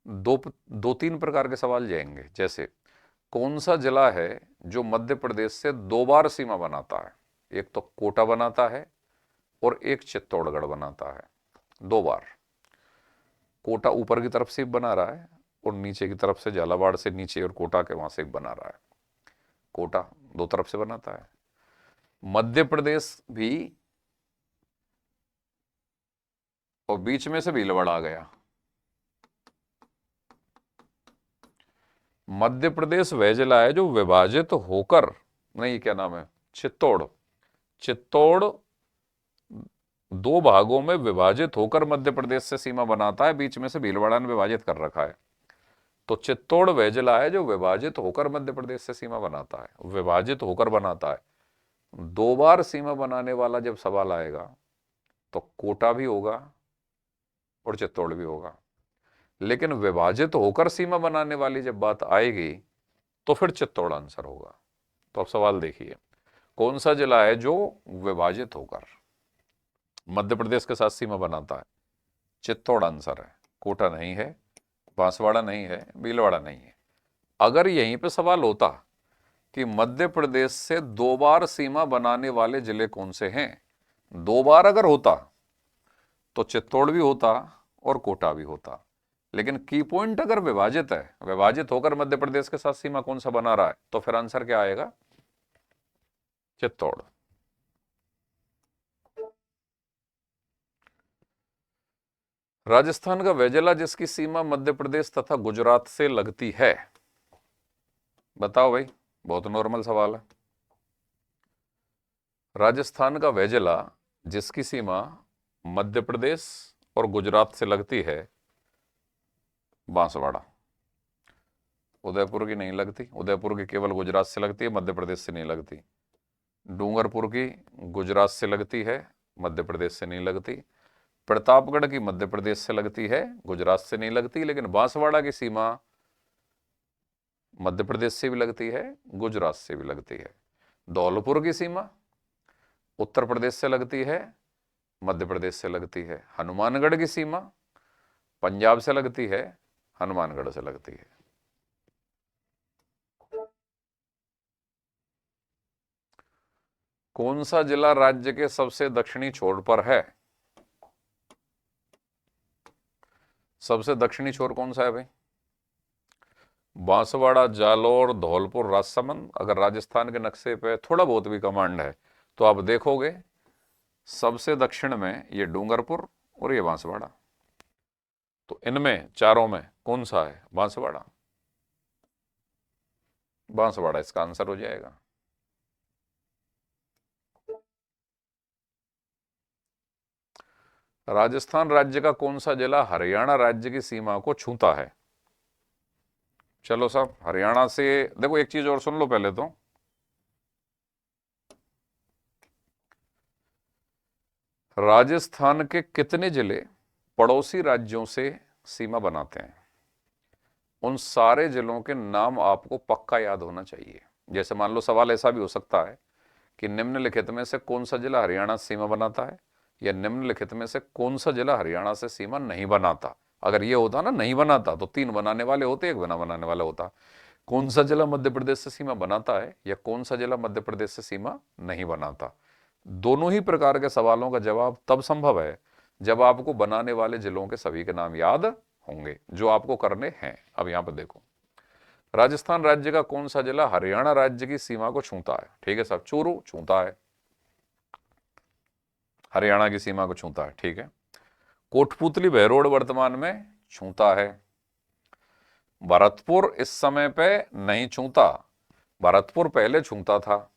दो तीन प्रकार के सवाल जाएंगे। जैसे कौन सा जिला है जो मध्य प्रदेश से 2 बार सीमा बनाता है। एक तो कोटा बनाता है और एक चित्तौड़गढ़ बनाता है, 2 बार। कोटा ऊपर की तरफ से बना रहा है और नीचे की तरफ से झालावाड़ से नीचे और कोटा के वहां से एक बना रहा है। कोटा 2 तरफ से बनाता है। मध्य प्रदेश भी, और बीच में से भीलवाड़ा आ गया। मध्य प्रदेश वह जिला है जो विभाजित होकर, नहीं क्या नाम है, चित्तौड़, चित्तौड़ 2 भागों में विभाजित होकर मध्य प्रदेश से सीमा बनाता है, बीच में से भीलवाड़ा ने विभाजित कर रखा है। तो चित्तौड़ वह जिला है जो विभाजित होकर मध्य प्रदेश से सीमा बनाता है, विभाजित होकर बनाता है। 2 बार सीमा बनाने वाला जब सवाल आएगा तो कोटा भी होगा और चित्तौड़ भी होगा, लेकिन विभाजित होकर सीमा बनाने वाली जब बात आएगी तो फिर चित्तौड़ आंसर होगा। तो अब सवाल देखिए, कौन सा जिला है जो विभाजित होकर मध्य प्रदेश के साथ सीमा बनाता है? चित्तौड़ आंसर है, कोटा नहीं है, बांसवाड़ा नहीं है, भीलवाड़ा नहीं है। अगर यहीं पे सवाल होता कि मध्य प्रदेश से 2 बार सीमा बनाने वाले जिले कौन से हैं, 2 बार अगर होता तो चित्तौड़ भी होता और कोटा भी होता। लेकिन की पॉइंट अगर विभाजित है, विभाजित होकर मध्य प्रदेश के साथ सीमा कौन सा बना रहा है, तो फिर आंसर क्या आएगा? चित्तौड़। राजस्थान का वह जिला जिसकी सीमा मध्य प्रदेश तथा गुजरात से लगती है, बताओ भाई, बहुत नॉर्मल सवाल है। राजस्थान का वह जिला जिसकी सीमा मध्य प्रदेश और गुजरात से लगती है, बांसवाड़ा। उदयपुर की नहीं लगती, उदयपुर की केवल गुजरात से लगती है, मध्य प्रदेश से नहीं लगती। डूंगरपुर की गुजरात से लगती है, मध्य प्रदेश से नहीं लगती। प्रतापगढ़ की मध्य प्रदेश से लगती है, गुजरात से नहीं लगती। लेकिन बांसवाड़ा की सीमा मध्य प्रदेश से भी लगती है, गुजरात से भी लगती है। धौलपुर की सीमा उत्तर प्रदेश से लगती है, मध्य प्रदेश से लगती है। हनुमानगढ़ की सीमा पंजाब से लगती है, हनुमानगढ़ से लगती है। कौन सा जिला राज्य के सबसे दक्षिणी छोर पर है? सबसे दक्षिणी छोर कौन सा है भाई? बांसवाड़ा, जालौर, धौलपुर, राजसमंद। अगर राजस्थान के नक्शे पे थोड़ा बहुत भी कमांड है तो आप देखोगे सबसे दक्षिण में ये डूंगरपुर और ये बांसवाड़ा। तो इनमें चारों में कौन सा है? बांसवाड़ा। बांसवाड़ा इसका आंसर हो जाएगा। राजस्थान राज्य का कौन सा जिला हरियाणा राज्य की सीमा को छूता है? चलो साहब, हरियाणा से देखो, एक चीज और सुन लो पहले तो। राजस्थान के कितने जिले पड़ोसी राज्यों से सीमा बनाते हैं? उन सारे जिलों के नाम आपको पक्का याद होना चाहिए। जैसे मान लो सवाल ऐसा भी हो सकता है कि निम्नलिखित में से कौन सा जिला हरियाणा से सीमा बनाता है, या निम्नलिखित में से कौन सा जिला हरियाणा से सीमा नहीं बनाता। अगर ये होता ना नहीं बनाता तो 3 बनाने वाले होते, 1 बिना बनाने वाला होता। कौन सा जिला मध्य प्रदेश से सीमा बनाता है या कौन सा जिला मध्य प्रदेश से सीमा नहीं बनाता। दोनों ही प्रकार के सवालों का जवाब तब संभव है जब आपको बनाने वाले जिलों के सभी के नाम याद होंगे, जो आपको करने हैं। अब यहां पर देखो, राजस्थान राज्य का कौन सा जिला हरियाणा राज्य की सीमा को छूता है? ठीक है साहब, चूरू छूता है, हरियाणा की सीमा को छूता है, ठीक है। कोटपुतली बहरोड वर्तमान में छूता है। भरतपुर इस समय पे नहीं छूता, भरतपुर पहले छूता था,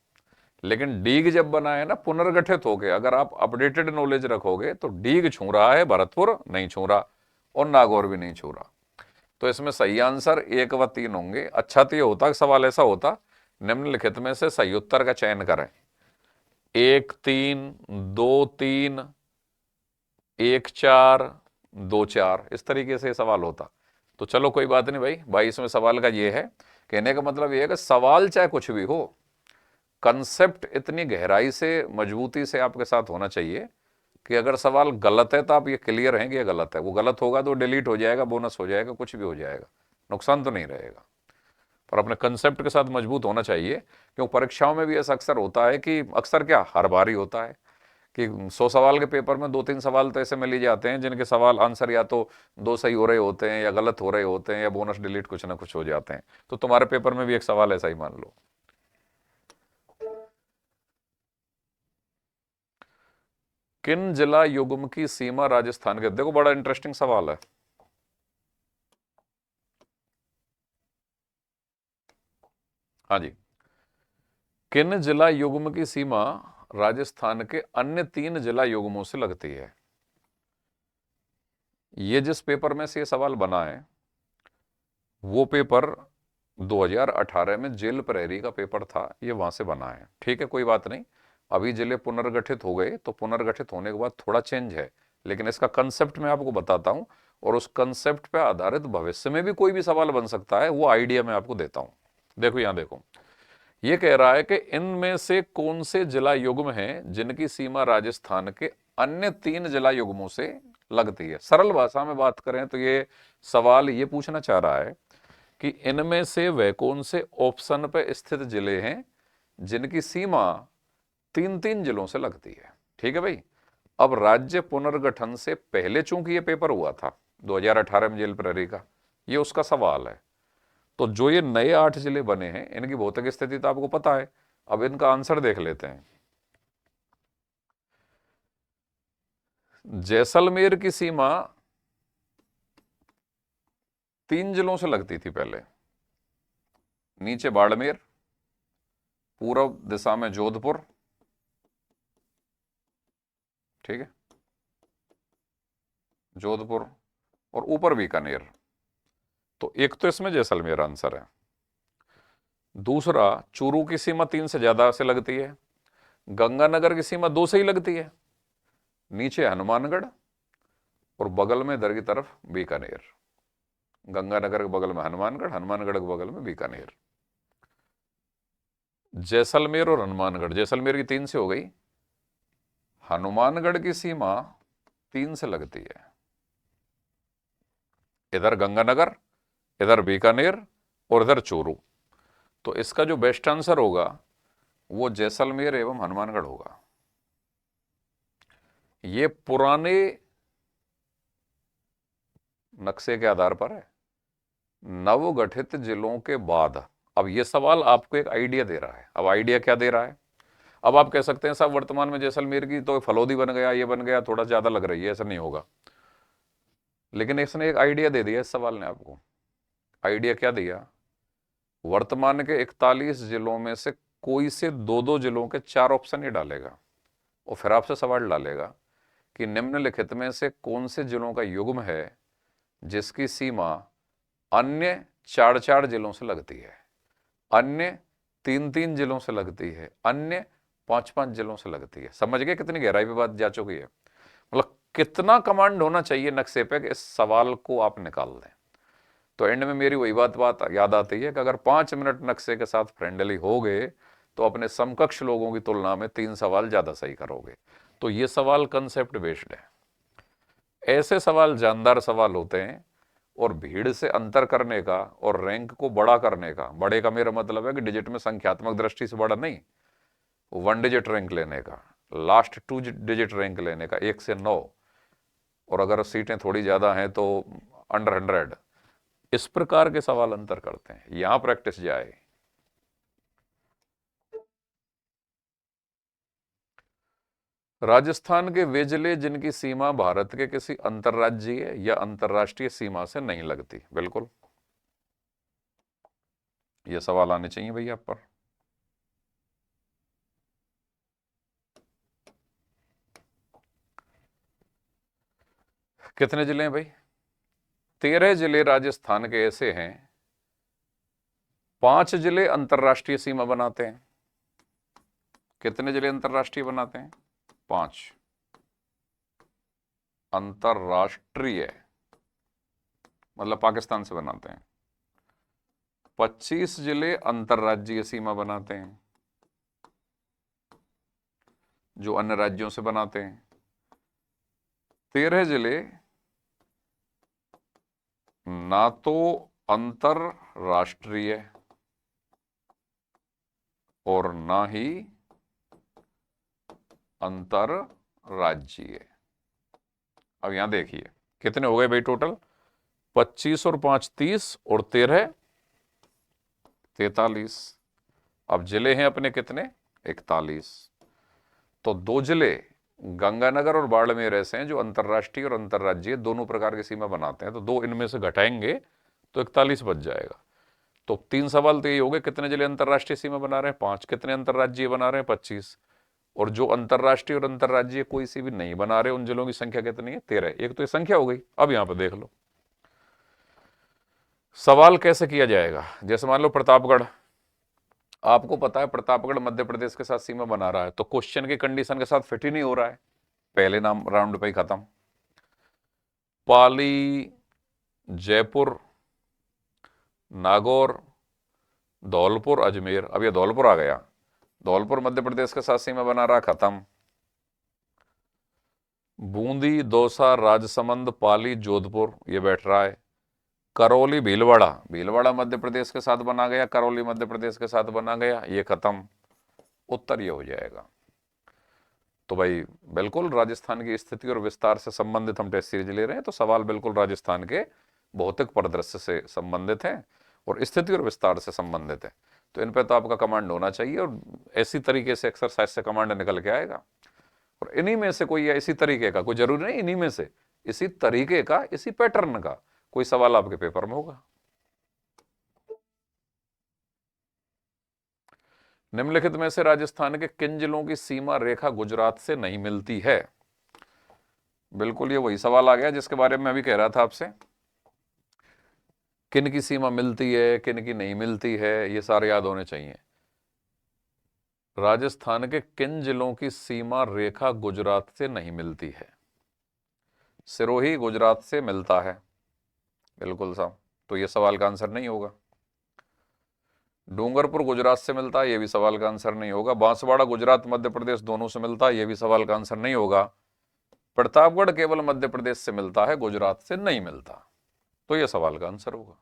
लेकिन डीग जब बना है ना पुनर्गठित हो गया। अगर आप अपडेटेड नॉलेज रखोगे तो डीग छू रहा है, भरतपुर नहीं छू रहा, और नागौर भी नहीं छू रहा। तो इसमें सही आंसर 1 व 3 होंगे। अच्छा तो ये होता, सवाल ऐसा होता निम्नलिखित में से सही उत्तर का चयन करें। 1 3 2 3 1 4 2 4, इस तरीके से सवाल होता। तो चलो कोई बात नहीं भाई, 22वें सवाल का ये है, कहने का मतलब ये है कि सवाल चाहे कुछ भी हो, कंसेप्ट इतनी गहराई से मजबूती से आपके साथ होना चाहिए कि अगर सवाल गलत है तो आप ये क्लियर हैं कि ये गलत है। वो गलत होगा तो डिलीट हो जाएगा, बोनस हो जाएगा, कुछ भी हो जाएगा, नुकसान तो नहीं रहेगा। पर अपने कंसेप्ट के साथ मजबूत होना चाहिए, क्योंकि परीक्षाओं में भी ऐसा अक्सर होता है कि, अक्सर क्या हर बार ही होता है कि 100 सवाल के पेपर में 2-3 सवाल तो ऐसे मिल ही जाते हैं जिनके सवाल आंसर या तो 2 सही हो रहे होते हैं या गलत हो रहे होते हैं या बोनस डिलीट कुछ ना कुछ हो जाते हैं। तो तुम्हारे पेपर में भी एक सवाल ऐसा ही मान लो। किन जिला युग्म की सीमा राजस्थान के, देखो बड़ा इंटरेस्टिंग सवाल है। हाँ जी, किन जिला युग्म की सीमा राजस्थान के अन्य 3 जिला युग्मों से लगती है। ये जिस पेपर में से ये सवाल बना है वो पेपर 2018 में जेल प्रहरी का पेपर था, ये वहां से बना है। ठीक है, कोई बात नहीं, अभी जिले पुनर्गठित हो गए तो पुनर्गठित होने के बाद थोड़ा चेंज है, लेकिन इसका कंसेप्ट मैं आपको बताता हूं और उस कंसेप्ट पे आधारित भविष्य में भी कोई भी सवाल बन सकता है, वो आइडिया मैं आपको देता हूं। देखो यहां देखो, ये कह रहा है कि इनमें से कौन से जिला युग्म हैं जिनकी सीमा राजस्थान के अन्य 3 जिला युग्मों से लगती है। सरल भाषा में बात करें तो ये सवाल ये पूछना चाह रहा है कि इनमें से वह कौन से ऑप्शन पे स्थित जिले हैं जिनकी सीमा 3-3 जिलों से लगती है। ठीक है भाई, अब राज्य पुनर्गठन से पहले चूंकि ये पेपर हुआ था 2018 में जेल प्रहरी का, ये उसका सवाल है। तो जो ये नए 8 जिले बने हैं इनकी भौतिक स्थिति तो आपको पता है, अब इनका आंसर देख लेते हैं। जैसलमेर की सीमा 3 जिलों से लगती थी पहले, नीचे बाड़मेर, पूर्व दिशा में जोधपुर, ठीक है, जोधपुर, और ऊपर बीकानेर। तो एक तो इसमें जैसलमेर आंसर है। दूसरा, चूरू की सीमा 3 से ज्यादा से लगती है, गंगानगर की सीमा 2 से ही लगती है, नीचे हनुमानगढ़ और बगल में इधर की तरफ बीकानेर। गंगानगर के बगल में हनुमानगढ़, हनुमानगढ़ के बगल में बीकानेर। जैसलमेर और हनुमानगढ़, जैसलमेर की 3 से हो गई, हनुमानगढ़ की सीमा 3 से लगती है, इधर गंगानगर, इधर बीकानेर और इधर चूरू। तो इसका जो बेस्ट आंसर होगा वो जैसलमेर एवं हनुमानगढ़ होगा। ये पुराने नक्शे के आधार पर है, नवगठित जिलों के बाद। अब ये सवाल आपको एक आइडिया दे रहा है। अब आइडिया क्या दे रहा है, अब आप कह सकते हैं साहब वर्तमान में जैसलमेर की तो फलौदी बन गया, ये बन गया, थोड़ा ज्यादा लग रही है, ऐसा नहीं होगा। लेकिन इसने एक आइडिया दे दिया, इस सवाल ने आपको आइडिया क्या दिया, वर्तमान के 41 जिलों में से कोई से 2-2 जिलों के 4 ऑप्शन ही डालेगा और फिर आपसे सवाल डालेगा कि निम्नलिखित में से कौन से जिलों का युग्म है जिसकी सीमा अन्य 4-4 जिलों से लगती है, अन्य 3-3 जिलों से लगती है, अन्य 5-5 जिलों से लगती है। समझ गए कितनी गहराई पे बात जा चुकी है, मतलब कितना कमांड होना चाहिए नक्शे पे कि इस सवाल को आप निकाल दें। तो एंड में मेरी वही बात याद आती है कि अगर 5 मिनट नक्शे के साथ फ्रेंडली हो गए तो अपने समकक्ष लोगों की तुलना में 3 सवाल ज्यादा सही करोगे। तो ये सवाल कंसेप्ट बेस्ड है। ऐसे सवाल जानदार सवाल होते हैं और भीड़ से अंतर करने का और रैंक को बड़ा करने का, बड़े का मेरा मतलब है कि डिजिट में संख्यात्मक दृष्टि से बड़ा नहीं, 1 डिजिट रैंक लेने का, लास्ट 2 डिजिट रैंक लेने का 1 से 9, और अगर सीटें थोड़ी ज्यादा हैं तो अंडर 100, इस प्रकार के सवाल अंतर करते हैं। यहां प्रैक्टिस जाए। राजस्थान के वे जिले जिनकी सीमा भारत के किसी अंतर्राज्यीय या अंतर्राष्ट्रीय सीमा से नहीं लगती। बिल्कुल, ये सवाल आने चाहिए भैया आप पर। कितने जिले हैं भाई, 13 जिले राजस्थान के ऐसे हैं, 5 जिले अंतर्राष्ट्रीय सीमा बनाते हैं। कितने जिले अंतर्राष्ट्रीय बनाते हैं, 5 अंतर्राष्ट्रीय, मतलब पाकिस्तान से बनाते हैं। 25 जिले अंतर्राज्यीय सीमा बनाते हैं, जो अन्य राज्यों से बनाते हैं। 13 जिले ना तो अंतर्राष्ट्रीय और ना ही अंतर्राज्यीय राज्य। अब यहां देखिए कितने हो गए भाई टोटल, 25 और 5 30 और 13 43। अब जिले हैं अपने कितने, 41। तो दो जिले गंगानगर और बाड़मेर ऐसे हैं जो अंतर्राष्ट्रीय और अंतर्राज्यीय दोनों प्रकार की सीमा बनाते हैं, तो दो इनमें से घटाएंगे तो 41 बच जाएगा। तो 3 सवाल तो यही हो गए, कितने जिले अंतर्राष्ट्रीय सीमा बना रहे हैं, 5, कितने अंतर्राज्यीय बना रहे हैं, 25, और जो अंतर्राष्ट्रीय और अंतर्राज्यीय कोई सी भी नहीं बना रहे उन जिलों की संख्या कितनी है, 13। एक तो ये संख्या हो गई। अब यहां पर देख लो सवाल कैसे किया जाएगा। जैसे मान लो प्रतापगढ़, आपको पता है प्रतापगढ़ मध्य प्रदेश के साथ सीमा बना रहा है, तो क्वेश्चन की कंडीशन के साथ फिट ही नहीं हो रहा है, पहले नाम राउंड पे ही खत्म। पाली, जयपुर, नागौर, धौलपुर, अजमेर। अब ये धौलपुर आ गया, धौलपुर मध्य प्रदेश के साथ सीमा बना रहा, खत्म। बूंदी, दौसा, राजसमंद, पाली, जोधपुर ये बैठ रहा है। करौली, भीलवाड़ा, भीलवाड़ा मध्य प्रदेश के साथ बना गया, करौली मध्य प्रदेश के साथ बना गया, ये खत्म। उत्तर ये हो जाएगा। तो भाई बिल्कुल राजस्थान की स्थिति और विस्तार से संबंधित हम टेस्ट सीरीज ले रहे हैं, तो सवाल बिल्कुल राजस्थान के भौतिक परिदृश्य से संबंधित है और स्थिति और विस्तार से संबंधित है। तो इन पर तो आपका कमांड होना चाहिए, और ऐसी तरीके से एक्सरसाइज से कमांड निकल के आएगा। और इन्हीं में से कोई, इसी तरीके का, कोई जरूरी नहीं इन्हीं में से, इसी तरीके का, इसी पैटर्न का कोई सवाल आपके पेपर में होगा। निम्नलिखित में से राजस्थान के किन जिलों की सीमा रेखा गुजरात से नहीं मिलती है। बिल्कुल ये वही सवाल आ गया जिसके बारे में अभी कह रहा था आपसे, किन की सीमा मिलती है, किन की नहीं मिलती है, ये सारे याद होने चाहिए। राजस्थान के किन जिलों की सीमा रेखा गुजरात से नहीं मिलती है। सिरोही गुजरात से मिलता है, बिल्कुल साहब, तो ये सवाल का आंसर नहीं होगा। डूंगरपुर गुजरात से मिलता है, ये भी सवाल का आंसर नहीं होगा। बांसवाड़ा गुजरात मध्य प्रदेश दोनों से मिलता है, ये भी सवाल का आंसर नहीं होगा। प्रतापगढ़ केवल मध्य प्रदेश से मिलता है, गुजरात से नहीं मिलता, तो ये सवाल का आंसर होगा।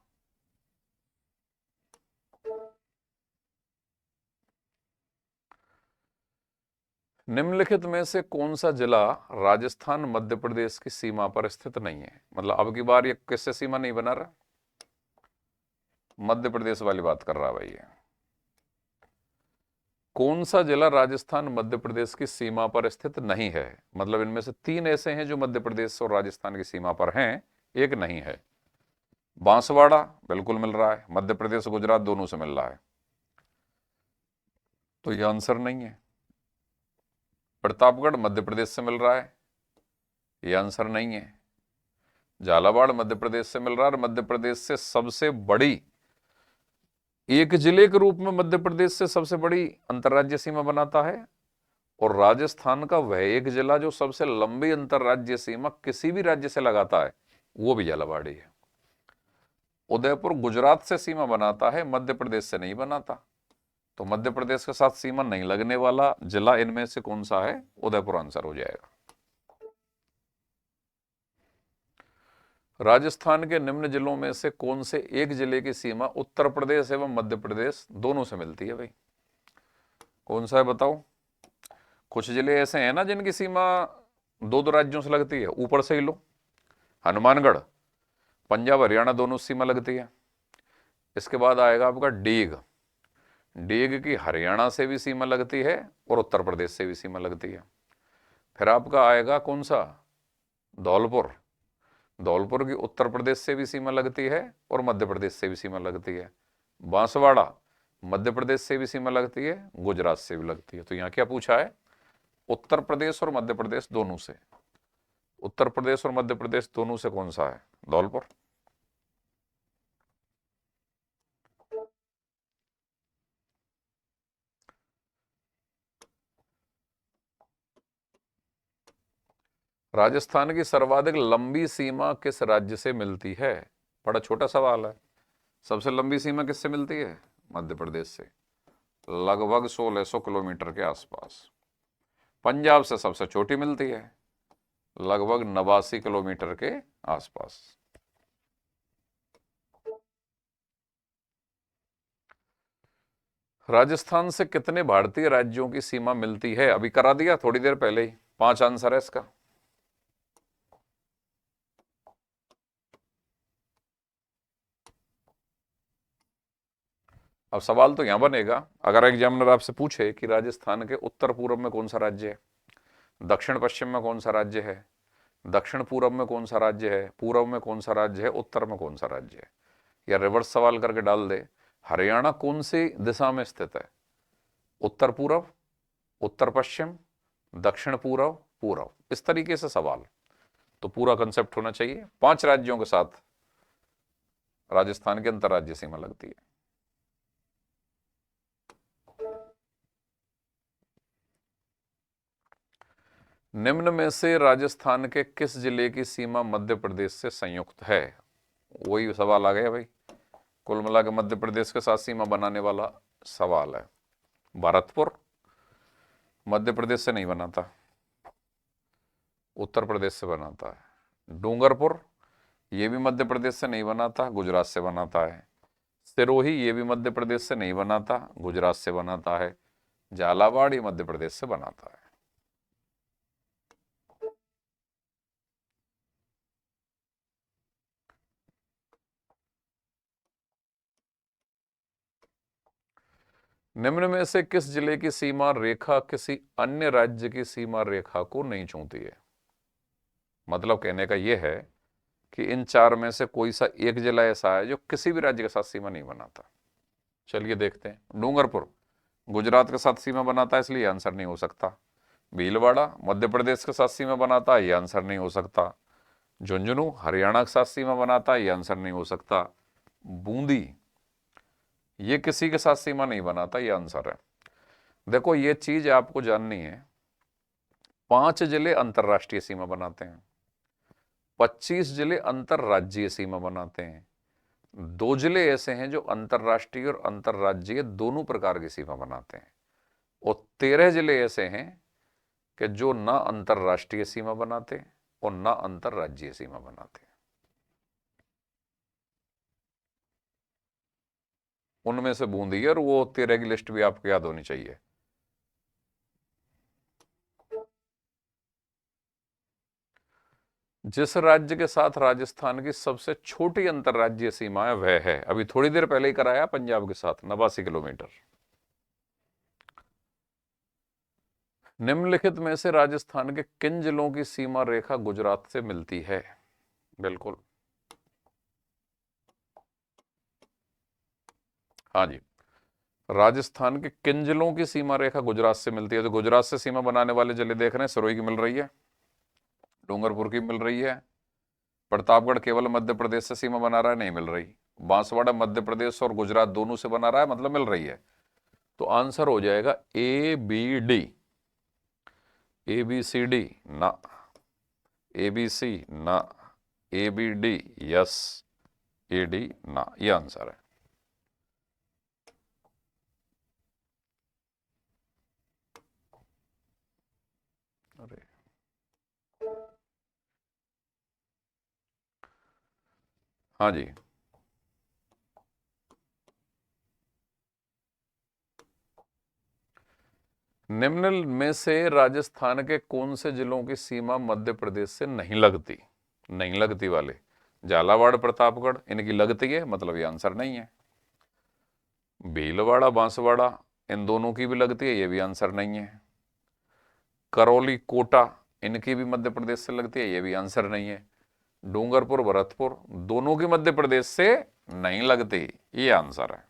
निम्नलिखित में से कौन सा जिला राजस्थान मध्य प्रदेश की सीमा पर स्थित नहीं है। मतलब अब की बार ये किससे सीमा नहीं बना रहा, मध्य प्रदेश वाली बात कर रहा भाई। ये कौन सा जिला राजस्थान मध्य प्रदेश की सीमा पर स्थित नहीं है, मतलब इनमें से 3 ऐसे हैं जो मध्य प्रदेश और राजस्थान की सीमा पर हैं, एक नहीं है। बांसवाड़ा बिल्कुल मिल रहा है, मध्य प्रदेश गुजरात दोनों से मिल रहा है, तो यह आंसर नहीं है। प्रतापगढ़ मध्य प्रदेश से मिल रहा है, यह आंसर नहीं है। झालावाड़ मध्य प्रदेश से मिल रहा है, मध्य प्रदेश से सबसे बड़ी, एक जिले के रूप में मध्य प्रदेश से सबसे बड़ी अंतर्राज्यीय सीमा बनाता है, और राजस्थान का वह एक जिला जो सबसे लंबी अंतर्राज्यीय सीमा किसी भी राज्य से लगाता है, वो भी झालावाड़ी है। उदयपुर गुजरात से सीमा बनाता है, मध्य प्रदेश से नहीं बनाता, तो मध्य प्रदेश के साथ सीमा नहीं लगने वाला जिला इनमें से कौन सा है, उदयपुर आंसर हो जाएगा। राजस्थान के निम्न जिलों में से कौन से एक जिले की सीमा उत्तर प्रदेश एवं मध्य प्रदेश दोनों से मिलती है भाई, कौन सा है बताओ। कुछ जिले ऐसे हैं ना जिनकी सीमा दो दो राज्यों से लगती है, ऊपर से ही लो, हनुमानगढ़, पंजाब हरियाणा दोनों सीमा लगती है। इसके बाद आएगा आपका डीग, डीग की हरियाणा से भी सीमा लगती है और उत्तर प्रदेश से भी सीमा लगती है। फिर आपका आएगा कौन सा, धौलपुर, धौलपुर की उत्तर प्रदेश से भी सीमा लगती है और मध्य प्रदेश से भी सीमा लगती है। बांसवाड़ा मध्य प्रदेश से भी सीमा लगती है, गुजरात से भी लगती है। तो यहाँ क्या पूछा है, उत्तर प्रदेश और मध्य प्रदेश दोनों से, उत्तर प्रदेश और मध्य प्रदेश दोनों से कौन सा है, धौलपुर। राजस्थान की सर्वाधिक लंबी सीमा किस राज्य से मिलती है, बड़ा छोटा सवाल है। सबसे लंबी सीमा किससे मिलती है, मध्य प्रदेश से, लगभग 1600 किलोमीटर के आसपास। पंजाब से सबसे छोटी मिलती है, लगभग 89 किलोमीटर के आसपास। राजस्थान से कितने भारतीय राज्यों की सीमा मिलती है, अभी करा दिया थोड़ी देर पहले ही, 5 आंसर है इसका। अब सवाल तो यहां बनेगा, अगर एग्जामिनर आपसे पूछे कि राजस्थान के उत्तर पूर्व में कौन सा राज्य है, दक्षिण पश्चिम में कौन सा राज्य है, दक्षिण पूर्व में कौन सा राज्य है, पूर्व में कौन सा राज्य है, उत्तर में कौन सा राज्य है, या रिवर्स सवाल करके डाल दे हरियाणा कौन सी दिशा में स्थित है, उत्तर पूर्व, उत्तर पश्चिम, दक्षिण पूर्व, पूर्व, इस तरीके से सवाल। तो पूरा कंसेप्ट होना चाहिए। 5 राज्यों के साथ राजस्थान की अंतर्राज्यीय सीमा लगती है। निम्न में से राजस्थान के किस जिले की सीमा मध्य प्रदेश से संयुक्त है? वही सवाल आ गया भाई, कुल मिला के मध्य प्रदेश के साथ सीमा बनाने वाला सवाल है। भरतपुर मध्य प्रदेश से नहीं बनाता, उत्तर प्रदेश से बनाता है। डूंगरपुर ये भी मध्य प्रदेश से नहीं बनाता, गुजरात से बनाता है। सिरोही ये भी मध्य प्रदेश से नहीं बनाता, गुजरात से बनाता है। झालावाड़ ये मध्य प्रदेश से बनाता है। निम्न में से किस जिले की सीमा रेखा किसी अन्य राज्य की सीमा रेखा को नहीं छूती है? मतलब कहने का यह है कि इन 4 में से कोई सा एक जिला ऐसा है जो किसी भी राज्य के साथ सीमा नहीं बनाता। चलिए देखते हैं। डूंगरपुर गुजरात के साथ सीमा बनाता है, इसलिए आंसर नहीं हो सकता। भीलवाड़ा मध्य प्रदेश के साथ सीमा बनाता है, ये आंसर नहीं हो सकता। झुंझुनू हरियाणा के साथ सीमा बनाता है, ये आंसर नहीं हो सकता। बूंदी ये किसी के साथ सीमा नहीं बनाता, ये आंसर है। देखो ये चीज आपको जाननी है, 5 जिले अंतरराष्ट्रीय सीमा बनाते हैं, 25 जिले अंतरराज्यीय सीमा बनाते हैं, 2 जिले ऐसे हैं जो अंतरराष्ट्रीय और अंतरराज्यीय दोनों प्रकार की सीमा बनाते हैं, और 13 जिले ऐसे हैं कि जो ना अंतरराष्ट्रीय सीमा बनाते और ना अंतरराज्यीय सीमा बनाते। उनमें से बूंदी और वो 13 की लिस्ट भी आपको याद होनी चाहिए। जिस राज्य के साथ राजस्थान की सबसे छोटी अंतरराज्यीय सीमा है वह है, अभी थोड़ी देर पहले ही कराया, पंजाब के साथ 89 किलोमीटर। निम्नलिखित में से राजस्थान के किन जिलों की सीमा रेखा गुजरात से मिलती है? बिल्कुल, हाँ जी, राजस्थान के किन जिलों की सीमा रेखा गुजरात से मिलती है? तो गुजरात से सीमा बनाने वाले जिले देख रहे हैं, सिरोही की मिल रही है, डूंगरपुर की मिल रही है, प्रतापगढ़ केवल मध्य प्रदेश से सीमा बना रहा है, नहीं मिल रही। बांसवाड़ा मध्य प्रदेश और गुजरात दोनों से बना रहा है, मतलब मिल रही है। तो आंसर हो जाएगा A B D. A B C D ना, ए बी सी ना, A B D yes, A D ना, ये आंसर है। अरे हाँ जी, निम्न में से राजस्थान के कौन से जिलों की सीमा मध्य प्रदेश से नहीं लगती? नहीं लगती वाले झालावाड़ प्रतापगढ़ इनकी लगती है, मतलब ये आंसर नहीं है। भीलवाड़ा बांसवाड़ा इन दोनों की भी लगती है, ये भी आंसर नहीं है। करौली कोटा इनकी भी मध्य प्रदेश से लगती है, ये भी आंसर नहीं है। डूंगरपुर भरतपुर दोनों की मध्य प्रदेश से नहीं लगती, ये आंसर है।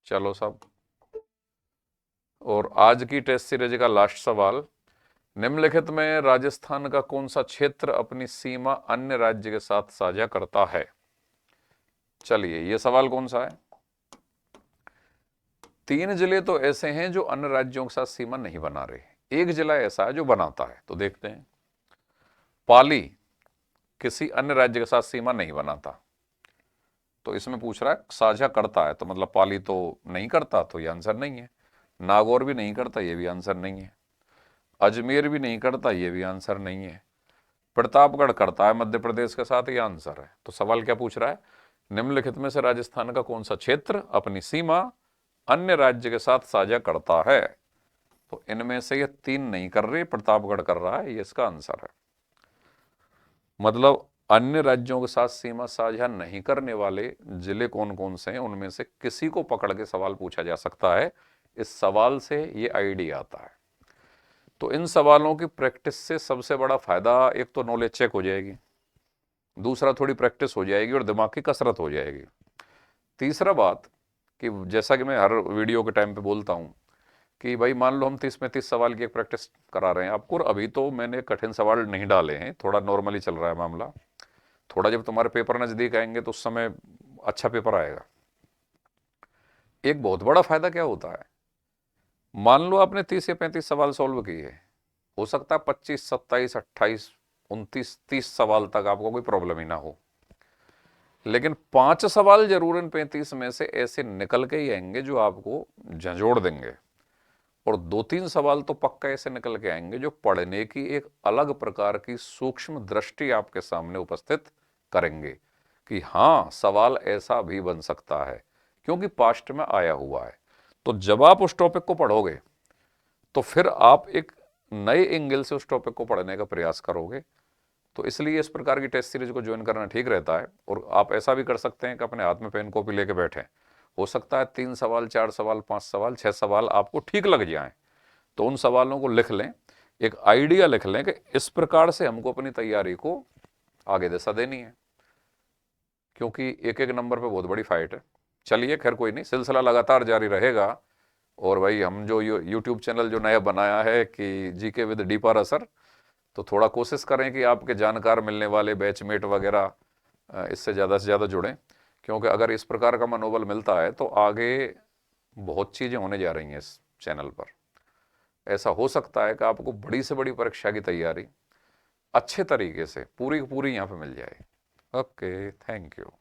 चलो साहब, और आज की टेस्ट सीरीज का लास्ट सवाल, निम्नलिखित में राजस्थान का कौन सा क्षेत्र अपनी सीमा अन्य राज्य के साथ साझा करता है? चलिए ये सवाल कौन सा है? 3 जिले तो ऐसे हैं जो अन्य राज्यों के साथ सीमा नहीं बना रहे, एक जिला ऐसा है जो बनाता है, तो देखते हैं। पाली किसी अन्य राज्य के साथ सीमा नहीं बनाता, तो इसमें पूछ रहा है साझा करता है, तो मतलब पाली तो नहीं करता, तो ये आंसर नहीं है। नागौर भी नहीं करता, ये भी आंसर नहीं है। अजमेर भी नहीं करता, ये भी आंसर नहीं है। प्रतापगढ़ करता है मध्य प्रदेश के साथ, ये आंसर है। तो सवाल क्या पूछ रहा है? निम्नलिखित में से राजस्थान का कौन सा क्षेत्र अपनी सीमा अन्य राज्य के साथ साझा करता है? तो इनमें से ये 3 नहीं कर रहे, प्रतापगढ़ कर रहा है, ये इसका आंसर है। मतलब अन्य राज्यों के साथ सीमा साझा नहीं करने वाले जिले कौन कौन से हैं, उनमें से किसी को पकड़ के सवाल पूछा जा सकता है। इस सवाल से ये आइडिया आता है। तो इन सवालों की प्रैक्टिस से सबसे बड़ा फायदा, एक तो नॉलेज चेक हो जाएगी, दूसरा थोड़ी प्रैक्टिस हो जाएगी और दिमाग की कसरत हो जाएगी। तीसरा बात कि जैसा कि मैं हर वीडियो के टाइम पे बोलता हूं कि भाई मान लो हम 30-35 सवाल की एक प्रैक्टिस करा रहे हैं आपको, और अभी तो मैंने कठिन सवाल नहीं डाले हैं, थोड़ा नॉर्मली चल रहा है मामला। थोड़ा जब तुम्हारे पेपर नजदीक आएंगे तो उस समय अच्छा पेपर आएगा। एक बहुत बड़ा फायदा क्या होता है, मान लो आपने 30 या 35 सवाल सॉल्व किए, हो सकता है 25, 27, 28, 29, 30 सवाल तक आपको कोई प्रॉब्लम ही ना हो, लेकिन 5 सवाल जरूर इन 35 में से ऐसे निकल के ही आएंगे जो आपको झंझोड़ देंगे, और 2-3 सवाल तो पक्का ऐसे निकल के आएंगे जो पढ़ने की एक अलग प्रकार की सूक्ष्म दृष्टि आपके सामने उपस्थित करेंगे कि हाँ, सवाल ऐसा भी बन सकता है, क्योंकि पास्ट में आया हुआ है। तो जब आप उस टॉपिक को पढ़ोगे तो फिर आप एक नए एंगल से उस टॉपिक को पढ़ने का प्रयास करोगे। तो इसलिए इस प्रकार की टेस्ट सीरीज को ज्वाइन करना ठीक रहता है। और आप ऐसा भी कर सकते हैं कि अपने हाथ में पेन कॉपी लेके बैठें, हो सकता है 3 सवाल, 4 सवाल, 5 सवाल, 6 सवाल आपको ठीक लग जाएं, तो उन सवालों को लिख लें, एक आइडिया लिख लें कि इस प्रकार से हमको अपनी तैयारी को आगे दिशा देनी है, क्योंकि एक एक नंबर पे बहुत बड़ी फाइट है। चलिए खैर कोई नहीं, सिलसिला लगातार जारी रहेगा। और भाई हम जो यूट्यूब चैनल जो नया बनाया है कि जीके विद डीपर असर, तो थोड़ा कोशिश करें कि आपके जानकार मिलने वाले बैचमेट वगैरह इससे ज़्यादा से ज़्यादा जुड़ें, क्योंकि अगर इस प्रकार का मनोबल मिलता है तो आगे बहुत चीज़ें होने जा रही हैं इस चैनल पर। ऐसा हो सकता है कि आपको बड़ी से बड़ी परीक्षा की तैयारी अच्छे तरीके से पूरी की पूरी यहाँ पे मिल जाए। Okay, thank you.